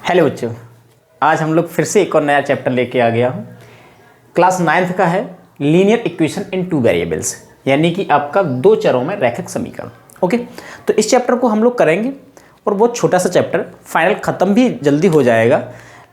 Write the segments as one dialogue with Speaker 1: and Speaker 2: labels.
Speaker 1: Hello बच्चों, आज हम लोग फिर से एक और नया चैप्टर लेके आ गया हूँ। क्लास 9th का है linear equation in two variables, यानी कि आपका दो चरों में रैखिक समीकरण। ओके, तो इस चैप्टर को हम लोग करेंगे और बहुत छोटा सा चैप्टर, फाइनल ख़त्म भी जल्दी हो जाएगा।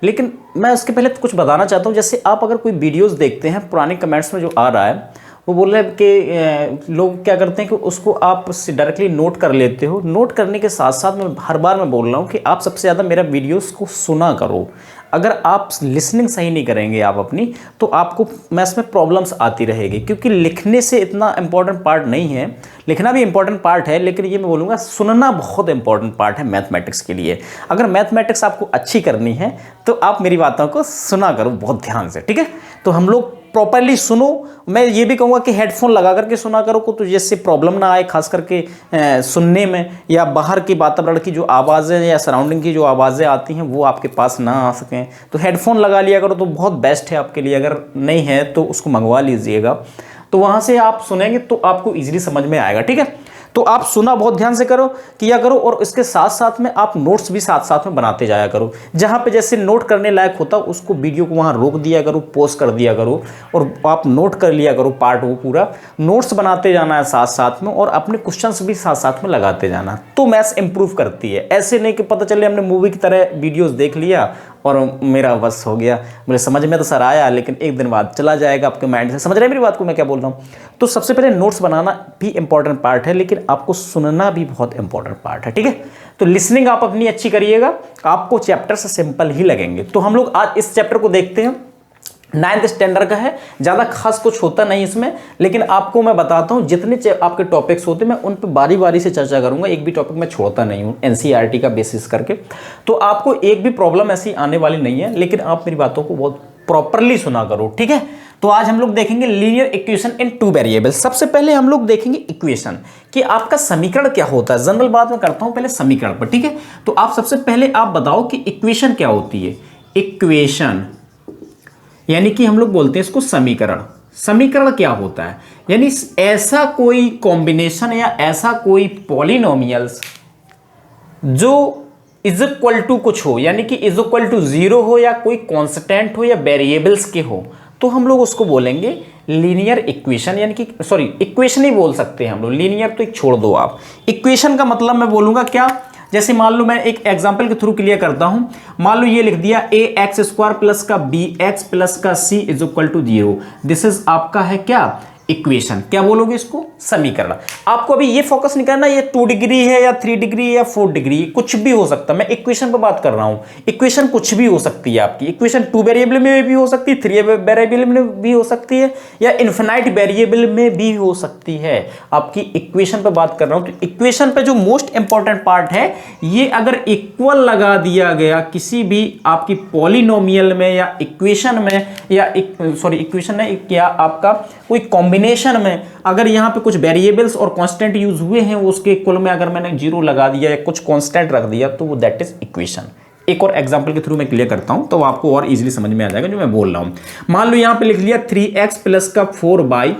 Speaker 1: लेकिन मैं उसके पहले कुछ बताना चाहता हूँ। जैसे आप अगर कोई वीडियोस देखते हैं, पुराने कमेंट्स में जो आ रहा है वो बोल रहे हैं कि लोग क्या करते हैं कि उसको आप डायरेक्टली नोट कर लेते हो। नोट करने के साथ साथ मैं हर बार मैं बोल रहा हूँ कि आप सबसे ज़्यादा मेरा वीडियोस को सुना करो। अगर आप लिसनिंग सही नहीं करेंगे आप अपनी, तो आपको मैथ्स में प्रॉब्लम्स आती रहेगी, क्योंकि लिखने से इतना इंपॉर्टेंट पार्ट नहीं है। लिखना भी इंपॉर्टेंट पार्ट है, लेकिन ये मैं बोलूँगा सुनना बहुत इंपॉर्टेंट पार्ट है मैथमेटिक्स के लिए। अगर मैथमेटिक्स आपको अच्छी करनी है तो आप मेरी बातों को सुना करो बहुत ध्यान से, ठीक है। तो हम लोग प्रॉपरली सुनो। मैं ये भी कहूँगा कि हेडफोन लगा करके सुना करो को, तो जिससे प्रॉब्लम ना आए, खास करके सुनने में, या बाहर की वातावरण की जो आवाज़ें या सराउंडिंग की जो आवाज़ें आती हैं वो आपके पास ना आ सकें। तो हेडफोन लगा लिया करो तो बहुत बेस्ट है आपके लिए। अगर नहीं है तो उसको मंगवा लीजिएगा, तो वहाँ से आप सुनेंगे तो आपको ईजिली समझ में आएगा, ठीक है। तो आप सुना बहुत ध्यान से करो, किया करो, और इसके साथ साथ में आप नोट्स भी साथ साथ में बनाते जाया करो। जहाँ पे जैसे नोट करने लायक होता उसको वीडियो को वहाँ रोक दिया करो, पॉज कर दिया करो, और आप नोट कर लिया करो पार्ट, वो पूरा नोट्स बनाते जाना है साथ साथ में, और अपने क्वेश्चंस भी साथ साथ में लगाते जाना। तो मैथ्स इंप्रूव करती है। ऐसे नहीं कि पता चले हमने मूवी की तरह वीडियोज़ देख लिया और मेरा बस हो गया, मुझे समझ में तो सर आया, लेकिन एक दिन बाद चला जाएगा आपके माइंड से। समझ रहे हैं मेरी बात को, मैं क्या बोल रहा हूँ। तो सबसे पहले नोट्स बनाना भी इंपॉर्टेंट पार्ट है, लेकिन आपको सुनना भी बहुत इंपॉर्टेंट पार्ट है, ठीक है। तो लिसनिंग आप अपनी अच्छी करिएगा, आपको चैप्टर से सिंपल ही लगेंगे। तो हम लोग आज इस चैप्टर को देखते हैं। 9th स्टैंडर्ड का है, ज़्यादा खास कुछ होता नहीं इसमें, लेकिन आपको मैं बताता हूँ जितने आपके टॉपिक्स होते हैं मैं उन पर बारी बारी से चर्चा करूँगा। एक भी टॉपिक मैं छोड़ता नहीं हूँ एनसीईआरटी का बेसिस करके। तो आपको एक भी प्रॉब्लम ऐसी आने वाली नहीं है, लेकिन आप मेरी बातों को बहुत प्रॉपरली सुना करो, ठीक है। तो आज हम लोग देखेंगे linear equation in two variables. सबसे पहले हम लोग देखेंगे इक्वेशन कि आपका समीकरण क्या होता है। जनरल बात में करता हूँ पहले समीकरण पर, ठीक है। तो आप सबसे पहले आप बताओ कि इक्वेशन क्या होती है। इक्वेशन यानी कि हम लोग बोलते हैं इसको समीकरण। समीकरण क्या होता है, यानी ऐसा कोई कॉम्बिनेशन या ऐसा कोई पॉलिनोमियल्स जो इज इक्वल टू कुछ हो, यानी कि इज इक्वल टू 0 हो, या कोई कांस्टेंट हो, या वेरिएबल्स के हो, तो हम लोग उसको बोलेंगे लीनियर इक्वेशन। यानी कि सॉरी, इक्वेशन ही बोल सकते हैं हम लोग, लीनियर तो एक छोड़ दो आप। इक्वेशन का मतलब मैं बोलूंगा क्या, जैसे मान लो मैं एक एग्जांपल के थ्रू क्लियर करता हूं। मान लो ये लिख दिया ax² प्लस का bx प्लस का c is equal to 0। This is आपका है क्या, इक्वेशन। क्या बोलोगे इसको, समीकरण। आपको अभी ये फोकस नहीं करना ये 2 डिग्री है या 3 डिग्री है या 4 डिग्री, कुछ भी हो सकता है। मैं इक्वेशन पर बात कर रहा हूं। इक्वेशन कुछ भी हो सकती है आपकी। इक्वेशन 2 वेरिएबल में भी हो सकती है, 3 वेरिएबल में भी हो सकती है, या इनफिनाइट वेरिएबल में भी हो सकती है। आपकी इक्वेशन पर बात कर रहा हूं। तो इक्वेशन पे जो मोस्ट इंपॉर्टेंट पार्ट है, ये अगर इक्वल लगा दिया गया किसी भी आपकी पॉलिनोमियल में या इक्वेशन में, या सॉरी इक्वेशन है क्या, आपका कोई कॉम्बिनेशन में अगर यहाँ पे कुछ वेरिएबल्स और कांस्टेंट यूज हुए हैं, उसके इक्वल में अगर मैंने 0 लगा दिया या कुछ कांस्टेंट रख दिया, तो वो दैट इज इक्वेशन। एक और एग्जांपल के थ्रू मैं क्लियर करता हूं, तो आपको और इजीली समझ में आ जाएगा जो मैं बोल रहा हूं। मान लो यहाँ पे लिख लिया 3x प्लस का 4y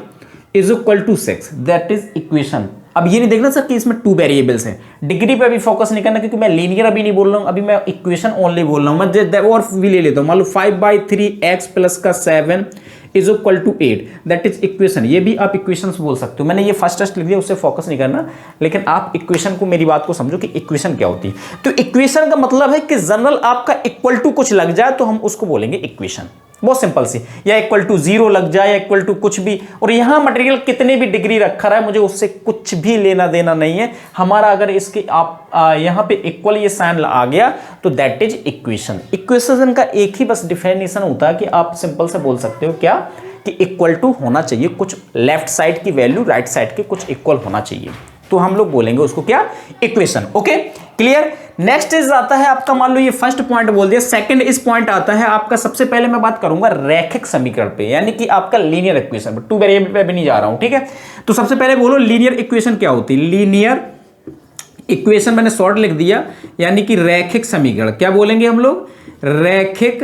Speaker 1: is equal to 6, that is equation. अब ये नहीं देखना सर कि इसमें 2 वेरिएबल्स हैं, डिग्री पे अभी फोकस नहीं करना, क्योंकि मैं लीनियर अभी नहीं बोल रहा हूं, अभी मैं इक्वेशन ओनली बोल रहा हूं। मैं और भी ले लेता हूं। मान लो 5/3x प्लस का 7 is equal to 8, that is equation. ये भी आप इक्वेशंस बोल सकते हो। मैंने ये फर्स्ट टेस्ट लिख दिया, उससे फोकस नहीं करना, लेकिन आप इक्वेशन को, मेरी बात को समझो कि इक्वेशन क्या होती है। तो इक्वेशन का मतलब है कि जनरल आपका इक्वल टू कुछ लग जाए तो हम उसको बोलेंगे इक्वेशन। बहुत सिंपल सी, या इक्वल टू 0 लग जाए, या इक्वल टू कुछ भी। और यहां मटेरियल कितने भी डिग्री रखा रहा है, मुझे उससे कुछ भी लेना देना नहीं है हमारा। अगर इसके आप यहां पे इक्वल ये साइन आ गया तो दैट इज इक्वेशन। इक्वेशन का एक ही बस डिफिनेशन होता है कि आप सिंपल से बोल सकते हो क्या, कि इक्वल टू होना चाहिए कुछ, लेफ्ट साइड की वैल्यू राइट साइड के कुछ इक्वल होना चाहिए, तो हम लोग बोलेंगे उसको क्या, equation. Okay, clear. Next is आता है आपका, मान लो ये फर्स्ट पॉइंट बोल दिया, सेकंड इस पॉइंट आता है आपका। सबसे पहले मैं बात करूंगा रैखिक समीकरण पे, यानी कि आपका लीनियर इक्वेशन। 2 वेरिएबल पे भी नहीं जा रहा हूं, ठीक है। तो सबसे पहले बोलो लीनियर इक्वेशन क्या होती है। लीनियर इक्वेशन मैंने शॉर्ट लिख दिया, यानी कि रैखिक समीकरण। क्या बोलेंगे हम लोग, रैखिक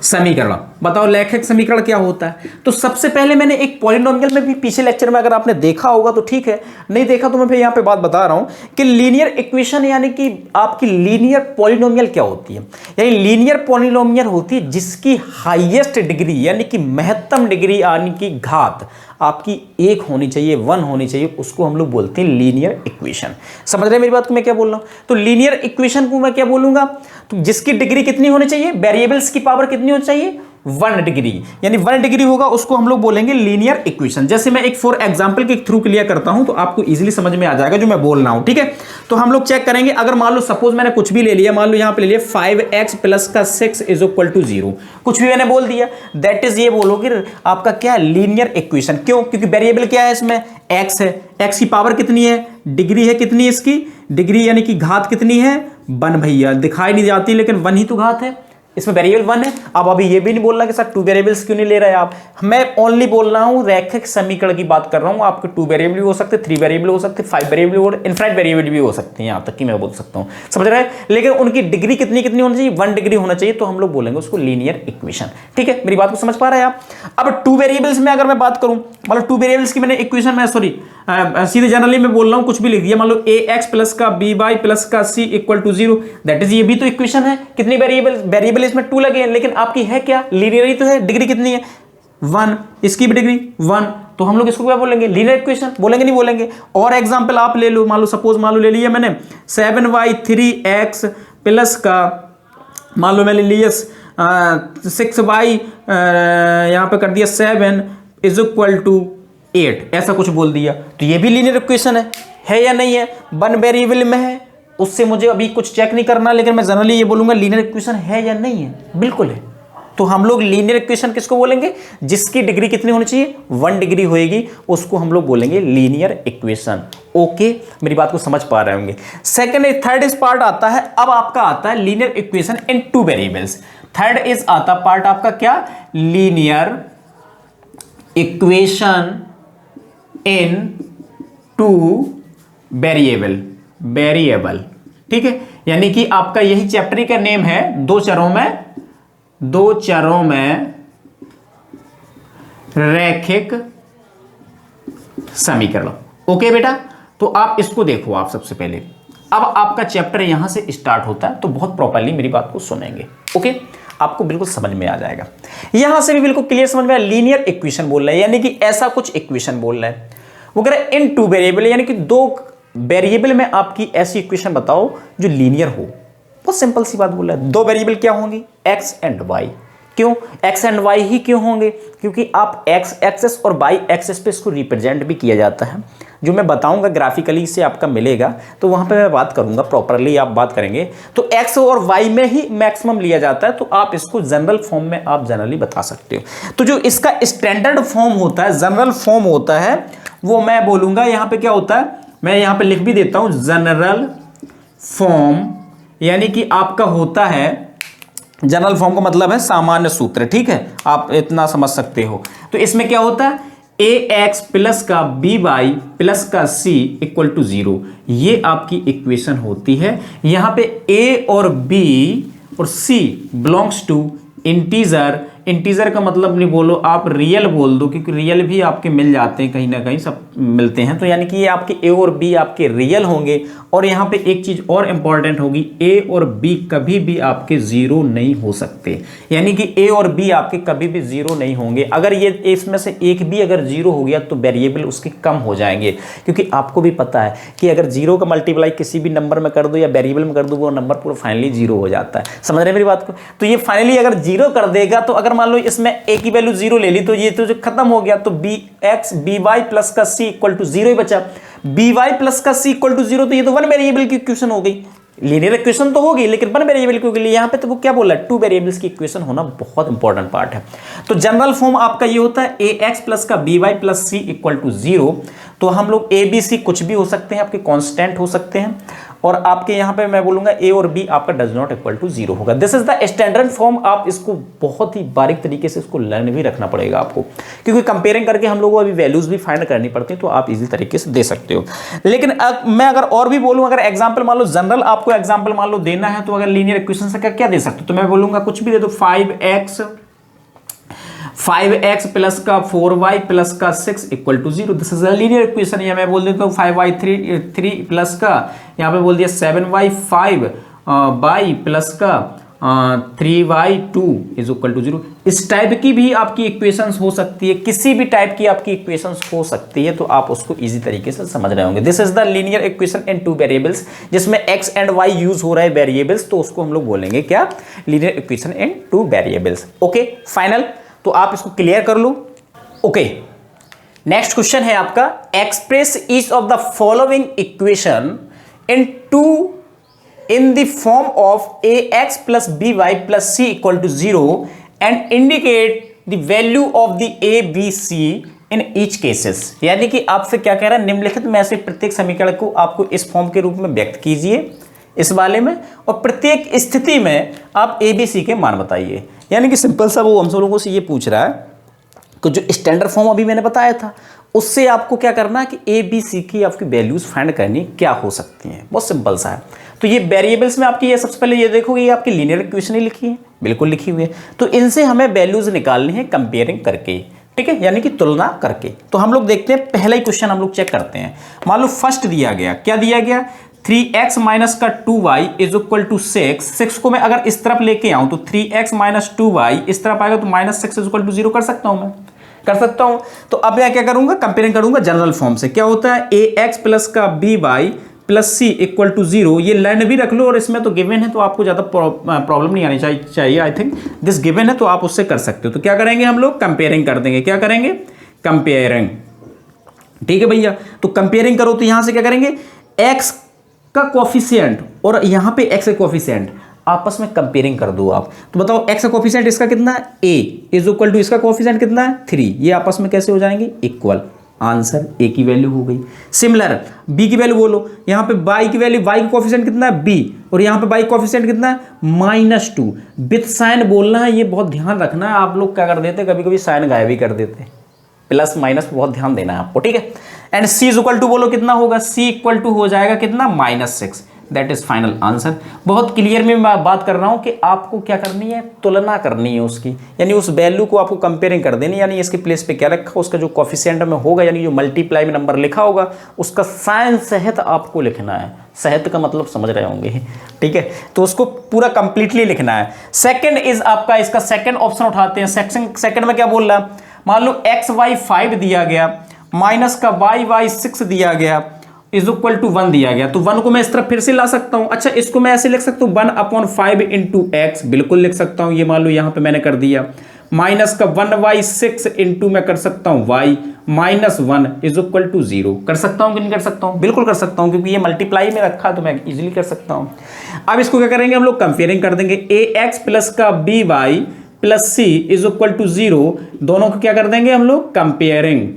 Speaker 1: समीकरण। बताओ रैखिक समीकरण क्या होता है। तो सबसे पहले मैंने एक पॉलिनोमियल में भी पीछे लेक्चर में अगर आपने देखा होगा तो ठीक है, नहीं देखा तो मैं फिर यहाँ पे बात बता रहा हूँ कि लीनियर इक्वेशन यानी कि आपकी लीनियर पॉलिनोमियल क्या होती है। यानी लीनियर पॉलिनोमियल होती है जिसकी हाईएस्ट डिग्री यानी कि महत्तम डिग्री यानी कि घात आपकी एक होनी चाहिए, 1 होनी चाहिए, उसको हम लोग बोलते हैं लीनियर इक्वेशन। समझ रहे हैं मेरी बात को मैं क्या बोल रहा हूं। तो लीनियर इक्वेशन को मैं क्या बोलूंगा, तो जिसकी डिग्री कितनी होनी चाहिए, वेरिएबल्स की पावर कितनी होनी चाहिए, 1 डिग्री, यानी 1 डिग्री होगा उसको हम लोग बोलेंगे लीनियर इक्वेशन। जैसे मैं एक फॉर एग्जांपल के थ्रू क्लियर करता हूं तो आपको इजीली समझ में आ जाएगा जो मैं बोल रहा हूं, ठीक है। तो हम लोग चेक करेंगे, अगर मान लो सपोज मैंने कुछ भी ले लिया, मान लो यहां पे ले लिया 5x प्लस का 6 इज इक्वल टू 0, कुछ भी मैंने बोल दिया, दैट इज ये बोलोगे आपका क्या लीनियर इक्वेशन। क्यों, क्योंकि वेरिएबल क्या है इसमें, x है, x की पावर कितनी है, डिग्री है, कितनी इसकी डिग्री यानी कि घात कितनी है, 1 भैया, दिखाई नहीं जाती लेकिन 1 ही तो घात है, इसमें वेरिएबल 1 है। अब अभी ये भी नहीं बोलना कि सर 2 वेरिएबल्स क्यों नहीं ले रहे आप, मैं ओनली बोल रहा हूं रैखिक समीकरण की बात कर रहा हूं। आपके 2 वेरिएबल भी हो सकते, 3 वेरिएबल हो सकते, 5 वेरिएबल और इनफाइनाइट वेरिएबल भी हो सकते हैं, यहां तक कि मैं बोल सकता हूं, समझ रहे हैं। लेकिन उनकी डिग्री कितनी कितनी होनी चाहिए, 1 डिग्री होना चाहिए, तो हम लोग बोलेंगे उसको लीनियर इक्वेशन, ठीक है। मेरी बात को समझ पा रहे हैं आप। अब 2 वेरिएबल्स में अगर मैं बात करूं, मतलब 2 वेरिएबल्स की मैंने इक्वेशन में सॉरी सीधे जनरली मैं बोल रहा हूं, कुछ भी लिख दिया, मान लो ax प्लस का by प्लस का c equal to 0, that is ये भी तो इक्वेशन है। कितनी वेरिएबल इसमें 2 लगे, लेकिन आपकी है क्या, लीनियर ही तो है, डिग्री कितनी है 1, इसकी भी डिग्री 1, तो हम लोग इसको क्या बोलेंगे, लीनियर इक्वेशन बोलेंगे, नहीं बोलेंगे। और एग्जांपल आप ले लो, मान लो सपोज मान लो ले लिया मैंने 7y 3x प्लस का, मान लो मैंने लिया 6y यहां पे कर दिया 7 इज इक्वल टू 8, ऐसा कुछ बोल दिया, तो ये भी लीनियर इक्वेशन है या नहीं है, 1 वेरिएबल में है, उससे मुझे अभी कुछ चेक नहीं करना, लेकिन मैं जनरली ये बोलूंगा लीनियर इक्वेशन है या नहीं है, बिल्कुल है। तो हम लोग लीनियर इक्वेशन किसको बोलेंगे, जिसकी डिग्री कितनी होनी चाहिए, 1 डिग्री होएगी, उसको हम लोग बोलेंगे लीनियर इक्वेशन। ओके, मेरी बात को समझ पा रहे होंगे। सेकंड थर्ड इस पार्ट आता है, अब आपका आता है linear equation in 2 variables. Third is आता पार्ट आपका क्या, लीनियर इक्वेशन इन 2 वेरिएबल, ठीक है। यानी कि आपका यही चैप्टर का नेम है, 2 चरों में रैखिक समीकरण। ओके बेटा, तो आप इसको देखो, आप सबसे पहले अब आपका चैप्टर यहां से स्टार्ट होता है, तो बहुत प्रॉपर्ली मेरी बात को सुनेंगे, ओके, आपको बिल्कुल समझ में आ जाएगा। यहां से भी बिल्कुल क्लियर समझ में आया, लीनियर इक्वेशन बोल रहा है, यानी कि ऐसा कुछ इक्वेशन बोल रहा है, वो कह रहा है इन 2 वेरिएबल, यानी कि 2 वेरिएबल में आपकी ऐसी इक्वेशन बताओ जो लीनियर हो। बहुत सिंपल सी बात बोल रहा है, 2 वेरिएबल क्या होंगी, x एंड y। क्यों x एंड y ही क्यों होंगे, क्योंकि आप x एक्सेस और y एक्सेस पे इसको रिप्रेजेंट भी किया जाता है, जो मैं बताऊंगा ग्राफिकली से आपका मिलेगा, तो वहां पे मैं बात करूंगा, प्रॉपरली आप बात करेंगे। तो x और y में ही मैक्सिमम लिया जाता है, तो आप इसको जनरल फॉर्म में आप जनरली बता सकते हो। तो जो इसका स्टैंडर्ड फॉर्म होता है, जनरल फॉर्म होता है, वो मैं बोलूंगा यहां पे क्या होता है, मैं यहां पे लिख भी देता हूं, जनरल फॉर्म, यानी कि आपका होता है, जनरल फॉर्म का मतलब है सामान्य सूत्र, ठीक है, आप इतना समझ सकते हो। तो इसमें क्या होता है, ax प्लस का by प्लस का c इक्वल टू 0, ये आपकी इक्वेशन होती है। यहां पे a और b और c belongs to integer, integer का मतलब नहीं बोलो आप रियल बोल दो, क्योंकि रियल भी आपके मिल जाते हैं, कहीं ना कहीं सब मिलते हैं, तो यानी कि ये आपके a और b आपके रियल होंगे। और यहाँ पे एक चीज और इंपॉर्टेंट होगी, a और b कभी भी आपके 0 नहीं हो सकते, यानी कि a और b आपके कभी भी 0 नहीं होंगे। अगर ये इसमें से एक भी अगर 0 हो गया तो वेरिएबल उसके कम हो जाएंगे, क्योंकि आपको भी पता है कि अगर 0 का मल्टीप्लाई किसी भी नंबर में कर दो या वेरिएबल में कर दो, वो नंबर पूरा फाइनली 0 हो जाता है। समझ रहे मेरी बात को, तो ये फाइनली अगर 0 कर देगा, तो अगर मान लो इसमें a की वैल्यू 0 ले ली, तो ये तो जो खत्म हो गया, तो bx by प्लस का c इक्वल टू 0 ही बचा, by प्लस का c इक्वल टू 0, तो ये तो 1 वेरिएबल की इक्वेशन हो गई। लीनियर इक्वेशन तो होगी, लेकिन 1 वेरिएबल के लिए यहाँ पे तो वो क्या बोला है, 2 वेरिएबल्स की इक्वेशन होना बहुत इंपॉर्टेंट पार्ट है। तो जनरल फॉर्म आपका ये होता है ax प्लस का by plus c equal to 0। तो हम लोग a b c कुछ भी हो सकते हैं, आपके कांस्टेंट हो सकते हैं, और आपके यहाँ पे मैं बोलूंगा a और b आपका डज नॉट इक्वल टू 0 होगा। This is the standard form. आप इसको बहुत ही बारीक तरीके से इसको लर्न भी रखना पड़ेगा आपको, क्योंकि कंपेयरिंग करके हम लोगों को अभी वैल्यूज भी फाइंड करनी पड़ती है, तो आप इजी तरीके से दे सकते हो। लेकिन मैं अगर और भी बोलूँ, अगर एग्जाम्पल मान लो जनरल आपको एग्जाम्पल मान लो देना है, तो अगर लीनियर इक्वेशन से क्या दे सकते हो, तो मैं बोलूंगा कुछ भी दे दो, 5x 5x प्लस का 4y प्लस का 6 equal to 0। This is a linear equation. या मैं बोल देता हूँ 5y 3 प्लस का, यहाँ पे बोल दिया 7y 5 y प्लस का 3y 2 इज इक्वल टू 0। इस टाइप की भी आपकी इक्वेशंस हो सकती है, किसी भी टाइप की आपकी इक्वेशंस हो सकती है, तो आप उसको इजी तरीके से समझ रहे होंगे। This is the linear equation in two variables, जिसमें x एंड y यूज हो रहा है वेरिएबल्स, तो उसको हम लोग बोलेंगे क्या, linear equation in two variables. Okay final, तो आप इसको क्लियर कर लो। ओके, नेक्स्ट क्वेश्चन है आपका, express each of the following equation in the form of ax plus by plus c equal to 0 and indicate the value of the a b c in each cases। यानी कि आपसे क्या कह रहा है, निम्नलिखित में से प्रत्येक समीकरण को आपको इस फॉर्म के रूप में व्यक्त कीजिए इस वाले में, और प्रत्येक स्थिति में आप ए बी सी के मान बताइए। यानी कि सिंपल सा वो हम सब लोगों से ये पूछ रहा है कि जो स्टैंडर्ड फॉर्म अभी मैंने बताया था उससे आपको क्या करना है कि ए बी सी की आपकी वैल्यूज फाइंड करनी क्या हो सकती हैं। बहुत सिंपल सा है। तो ये वेरिएबल्स में आपकी ये सबसे पहले ये देखोगे, ये आपकी लीनियर इक्वेशन ही लिखी है, बिल्कुल लिखी हुई है। तो इनसे हमें वैल्यूज निकालनी है कंपेयरिंग करके, ठीक है, यानी कि तुलना करके। तो हम लोग देखते हैं, पहला ही क्वेश्चन हम लोग चेक करते हैं। मान लो फर्स्ट दिया गया, क्या दिया गया, 3x माइनस का 2y इज इक्वल टू 6 को मैं अगर इस तरफ लेके आऊं तो 3x माइनस 2y इस तरफ आएगा तो माइनस 6 इज इक्वल टू 0 कर सकता हूं, मैं कर सकता हूं। तो अब मैं क्या करूंगा, कंपेयरिंग करूंगा जनरल फॉर्म से। क्या होता है, ax प्लस का by plus c equal to 0, ये लर्न भी रख लो, और इसमें तो गिवन है तो आपको ज़्यादा प्रॉब्लम नहीं आनी चाहिए। आई थिंक दिस गिवन है तो आप उससे कर सकते हो। तो क्या करेंगे हम लोग, कंपेयरिंग कर देंगे। क्या करेंगे, कंपेयरिंग, ठीक है भैया। तो कंपेयरिंग करो तो यहां से क्या करेंगे, x का कोफिशिएंट और यहां पे x का कोफिशिएंट आपस में कंपेयरिंग कर दो आप। तो बताओ x का कोफिशिएंट इसका कितना है, a इज इक्वल टू इसका कोफिशिएंट कितना है 3, ये आपस में कैसे हो जाएंगे, इक्वल। आंसर ए की वैल्यू हो गई। सिमिलर बी की वैल्यू बोलो, यहाँ पे बाई की वैल्यू, वाई का कोफिशिएंट कितना है बी, और यहाँ पे बाई कोफिशिएंट कितना है -2। विथ साइन बोलना है, ये बहुत ध्यान रखना है। आप लोग क्या कर देते, कभी कभी साइन गायब ही कर देते, प्लस माइनस बहुत ध्यान देना है आपको, ठीक है। And c is equal to बोलो कितना होगा, सी इक्वल टू हो जाएगा कितना, -6। That is final answer. बहुत क्लियर में मैं बात कर रहा हूं कि आपको क्या करनी है, तुलना करनी है उसकी, यानी उस वैल्यू को आपको कंपेयरिंग कर देनी, यानी इसके प्लेस पे क्या रखा, उसका जो कोफिशिएंट में होगा, यानी जो मल्टीप्लाई में नंबर लिखा होगा उसका साइन सहित आपको लिखना है। सहित का मतलब समझ रहे होंगे, ठीक है। तो उसको पूरा कंप्लीटली लिखना है। सेकंड इज आपका, इसका सेकंड ऑप्शन उठाते हैं। सेकंड में क्या बोल रहा है, मान लो xy 5 दिया गया, माइनस का y 6 दिया गया, इज इक्वल टू 1 दिया गया। तो 1 को मैं इस तरफ फिर से ला सकता हूं। अच्छा, इसको मैं ऐसे लिख सकता हूं 1/5 इंटू एक्स, बिल्कुल लिख सकता हूं। ये मान लो यहां पे मैंने कर दिया। माइनस का 1/6 इंटू मैं कर सकता हूं y -1 इज इक्वल टू 0। कर सकता हूं कि नहीं कर सकता हूं, बिल्कुल कर सकता हूं, क्योंकि ये मल्टीप्लाई में रखा तो मैं इजीली कर सकता हूं। अब इसको क्या करेंगे हम लोग, कंपेयरिंग कर देंगे। ax प्लस का by plus c is equal to 0, दोनों को क्या कर देंगे हम लोग, कंपेयरिंग।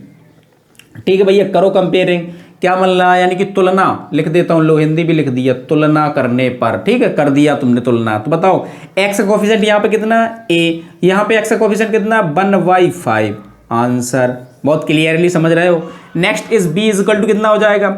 Speaker 1: ठीक है भैया, करो कंपेयरिंग। क्या मिल रहा है, यानी कि तुलना लिख देता हूं, लो हिंदी भी लिख दिया, तुलना करने पर, ठीक है, कर दिया तुमने तुलना। तो बताओ x का कोफिशिएंट यहाँ पे कितना a, यहाँ पे x का कोफिशिएंट कितना 1/5। आंसर बहुत क्लियरली समझ रहे हो। Next is b is equal to कितना हो जाएगा,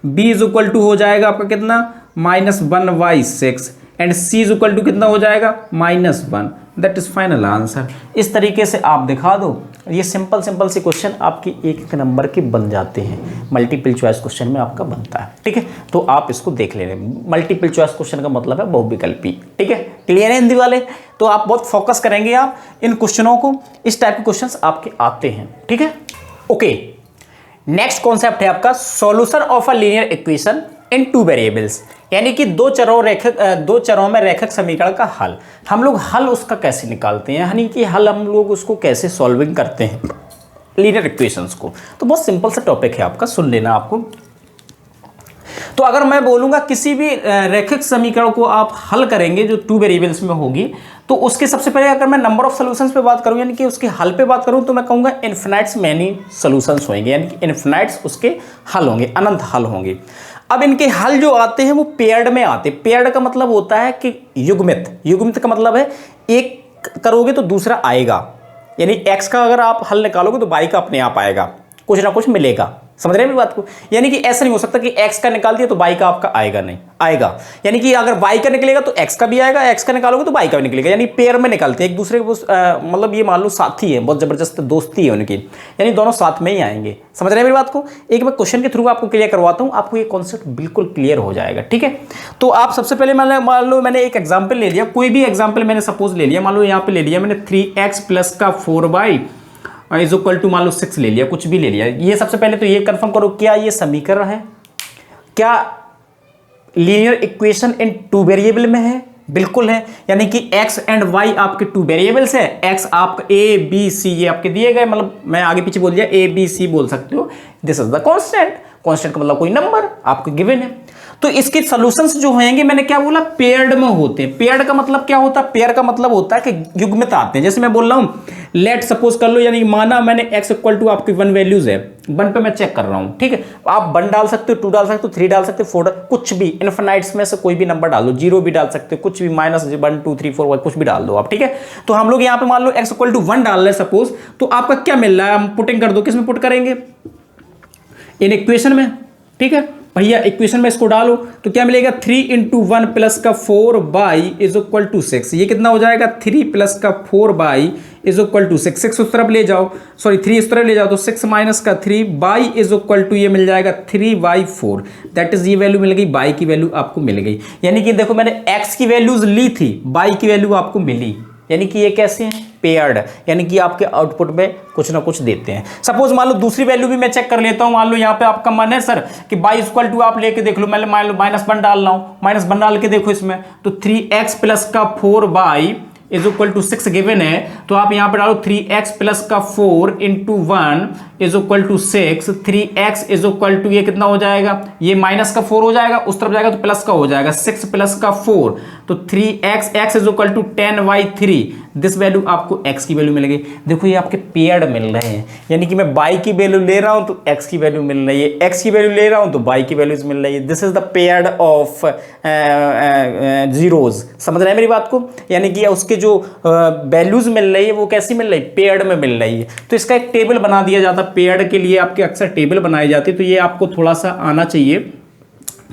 Speaker 1: b इज इक्वल टू हो जाएगा आपका कितना -1/6 and c is equal to कितना हो जाएगा -1। That is final answer. इस तरीके से आप दिखा दो, ये सिंपल सी क्वेश्चन आपकी एक नंबर के बन जाते हैं। मल्टीपल चॉइस क्वेश्चन में आपका बनता है, ठीक है। तो आप इसको देख लेना। मल्टीपल चॉइस क्वेश्चन का मतलब है बहुविकल्पी, ठीक है। क्लियर है हिंदी वाले? तो आप बहुत फोकस करेंगे आप इन क्वेश्चनों को, इस टाइप के क्वेश्चन आपके आते हैं, ठीक है। ओके, नेक्स्ट कॉन्सेप्ट है आपका solution of a linear equation in two variables, यानी कि दो चरों में रेखक समीकरण का हल। हम लोग हल उसका कैसे निकालते हैं, यानी कि हल हम लोग उसको कैसे सॉल्विंग करते हैं लीनियर इक्वेशंस को। तो बहुत सिंपल सा टॉपिक है आपका, सुन लेना आपको। तो अगर मैं बोलूंगा किसी भी रेखिक समीकरण को आप हल करेंगे जो टू वेरिएबल्स में होगी, तो उसके सबसे पहले अगर मैं नंबर ऑफ सॉल्यूशंस पे बात करूं, यानी कि उसके हल पे बात करूं, तो मैं कहूंगा इन्फिनाइट्स मैनी सॉल्यूशंस होंगे, यानी कि इन्फिनाइट्स उसके हल होंगे, अनंत हल होंगे। अब इनके हल जो आते हैं वो पेयर्ड में आते हैं। पेयर्ड का मतलब होता है कि युग्मित का मतलब है एक करोगे तो दूसरा आएगा, यानी x का अगर आप हल निकालोगे तो y का अपने आप आएगा, कुछ ना कुछ मिलेगा, समझ रहे हैं मेरी बात को? यानी कि ऐसा नहीं हो सकता कि x का निकाल दिया तो y का आपका आएगा, नहीं आएगा। यानी कि अगर y का निकलेगा तो x का भी आएगा, x का निकालोगे तो y का भी निकलेगा। यानी पेयर में निकलते हैं एक दूसरे को, मतलब ये मान लो साथी है, बहुत जबरदस्त दोस्ती है उनकी, यानी दोनों साथ में ही आएंगे। समझ रहे हैं मेरी बात को? एक मैं क्वेश्चन के थ्रू आपको क्लियर करवाता हूँ, आपको ये कॉन्सेप्ट बिल्कुल क्लियर हो जाएगा, ठीक है। तो आप सबसे पहले मान लो मैंने एक एग्जाम्पल ले लिया, कोई भी एग्जाम्पल मैंने सपोज ले लिया, मान लो यहाँ पे ले लिया मैंने 3x प्लस का 4y इज इक्वल टू मान लो 6 ले लिया, कुछ भी ले लिया। ये सबसे पहले तो ये कंफर्म करो, क्या ये समीकरण है? क्या linear equation in two variable में है? बिल्कुल है। यानी कि x एंड y आपके टू वेरिएबल्स है, x आपका a b c ये आपके दिए गए, मतलब मैं आगे पीछे बोल दिया a b c बोल सकते हो। This is the constant, constant का मतलब कोई नंबर आपको गिवन है। तो इसके सॉल्यूशंस जो होंगे, मैंने क्या बोला, पेयर्ड में होते हैं। पेयर्ड का मतलब क्या होता है? पेयर का मतलब होता है कि युग्मित आते हैं। जैसे मैं बोल रहा हूँ, लेट सपोज कर लो, यानी माना मैंने x इक्वल टू आपकी 1 वैल्यूज है, 1 पे मैं चेक कर रहा हूँ, ठीक है। आप 1 डाल सकते हो, 2 डाल सकते हो, 3 डाल सकते हो, 4 कुछ भी, इनफिनाइट्स में से कोई भी नंबर डाल दो, 0 भी डाल सकते हो, कुछ भी, -1 2 3 4 कुछ भी डाल दो आप, ठीक है। तो हम लोग यहाँ पे मान लो x इक्वल टू 1 डाल रहे हैं सपोज, तो आपका क्या मिल रहा है? हम पुटिंग कर दो, किस में पुट करेंगे? इन इक्वेशन में, ठीक है भैया। इक्वेशन में इसको डालो तो क्या मिलेगा? 3 इंटू 1 प्लस का 4y इज इक्वल टू 6। ये कितना हो जाएगा? 3 प्लस का 4y इज इक्वल टू 6। 6 उस तरफ ले जाओ, सॉरी 3 इस तरफ ले जाओ, तो 6 माइनस का 3y इज इक्वल टू ये मिल जाएगा 3y4। दैट इज ये वैल्यू मिल गई, y की वैल्यू आपको मिल गई। यानी कि देखो मैंने x की वैल्यूज ली थी, y की वैल्यू आपको मिली। यानी कि ये कैसे हैं? पेयर्ड, यानी कि आपके आउटपुट में कुछ ना कुछ देते हैं। सपोज मान लो दूसरी वैल्यू भी मैं चेक कर लेता हूं। मान लो यहाँ पे आपका मन है सर कि y इक्वल टू आप लेके देख लो, मैं मान लो -1 डाल रहा हूँ, -1 डाल के देखो इसमें, तो 3x प्लस का 4y is equal to 6 given है। तो आप यहाँ पे डालो 3x प्लस का 4 into 1 is equal to 6। 3x is equal to ये कितना हो जाएगा? ये माइनस का 4 हो जाएगा, उस तरफ जाएगा तो प्लस का हो जाएगा, 6 प्लस का 4, तो 3x, x is equal to 10y3। This value आपको x की वैल्यू मिल गई। देखो ये आपके पेयर्ड मिल रहे हैं, यानी कि मैं y की वैल्यू ले रहा हूं तो x की वैल्यू मिल रही है, x की वैल्यू ले रहा हूं तो y की वैल्यूज मिल रही है। This is the paired of zeros. समझ रहे हैं मेरी बात को? यानी कि उसके जो वैल्यूज मिल रही है वो कैसी मिल रही है? पेयर्ड में मिल रही है। तो इसका एक टेबल बना दिया जाता है, पेयर्ड के लिए आपके अक्सर टेबल बनाए जाते हैं, तो ये आपको थोड़ा सा आना चाहिए।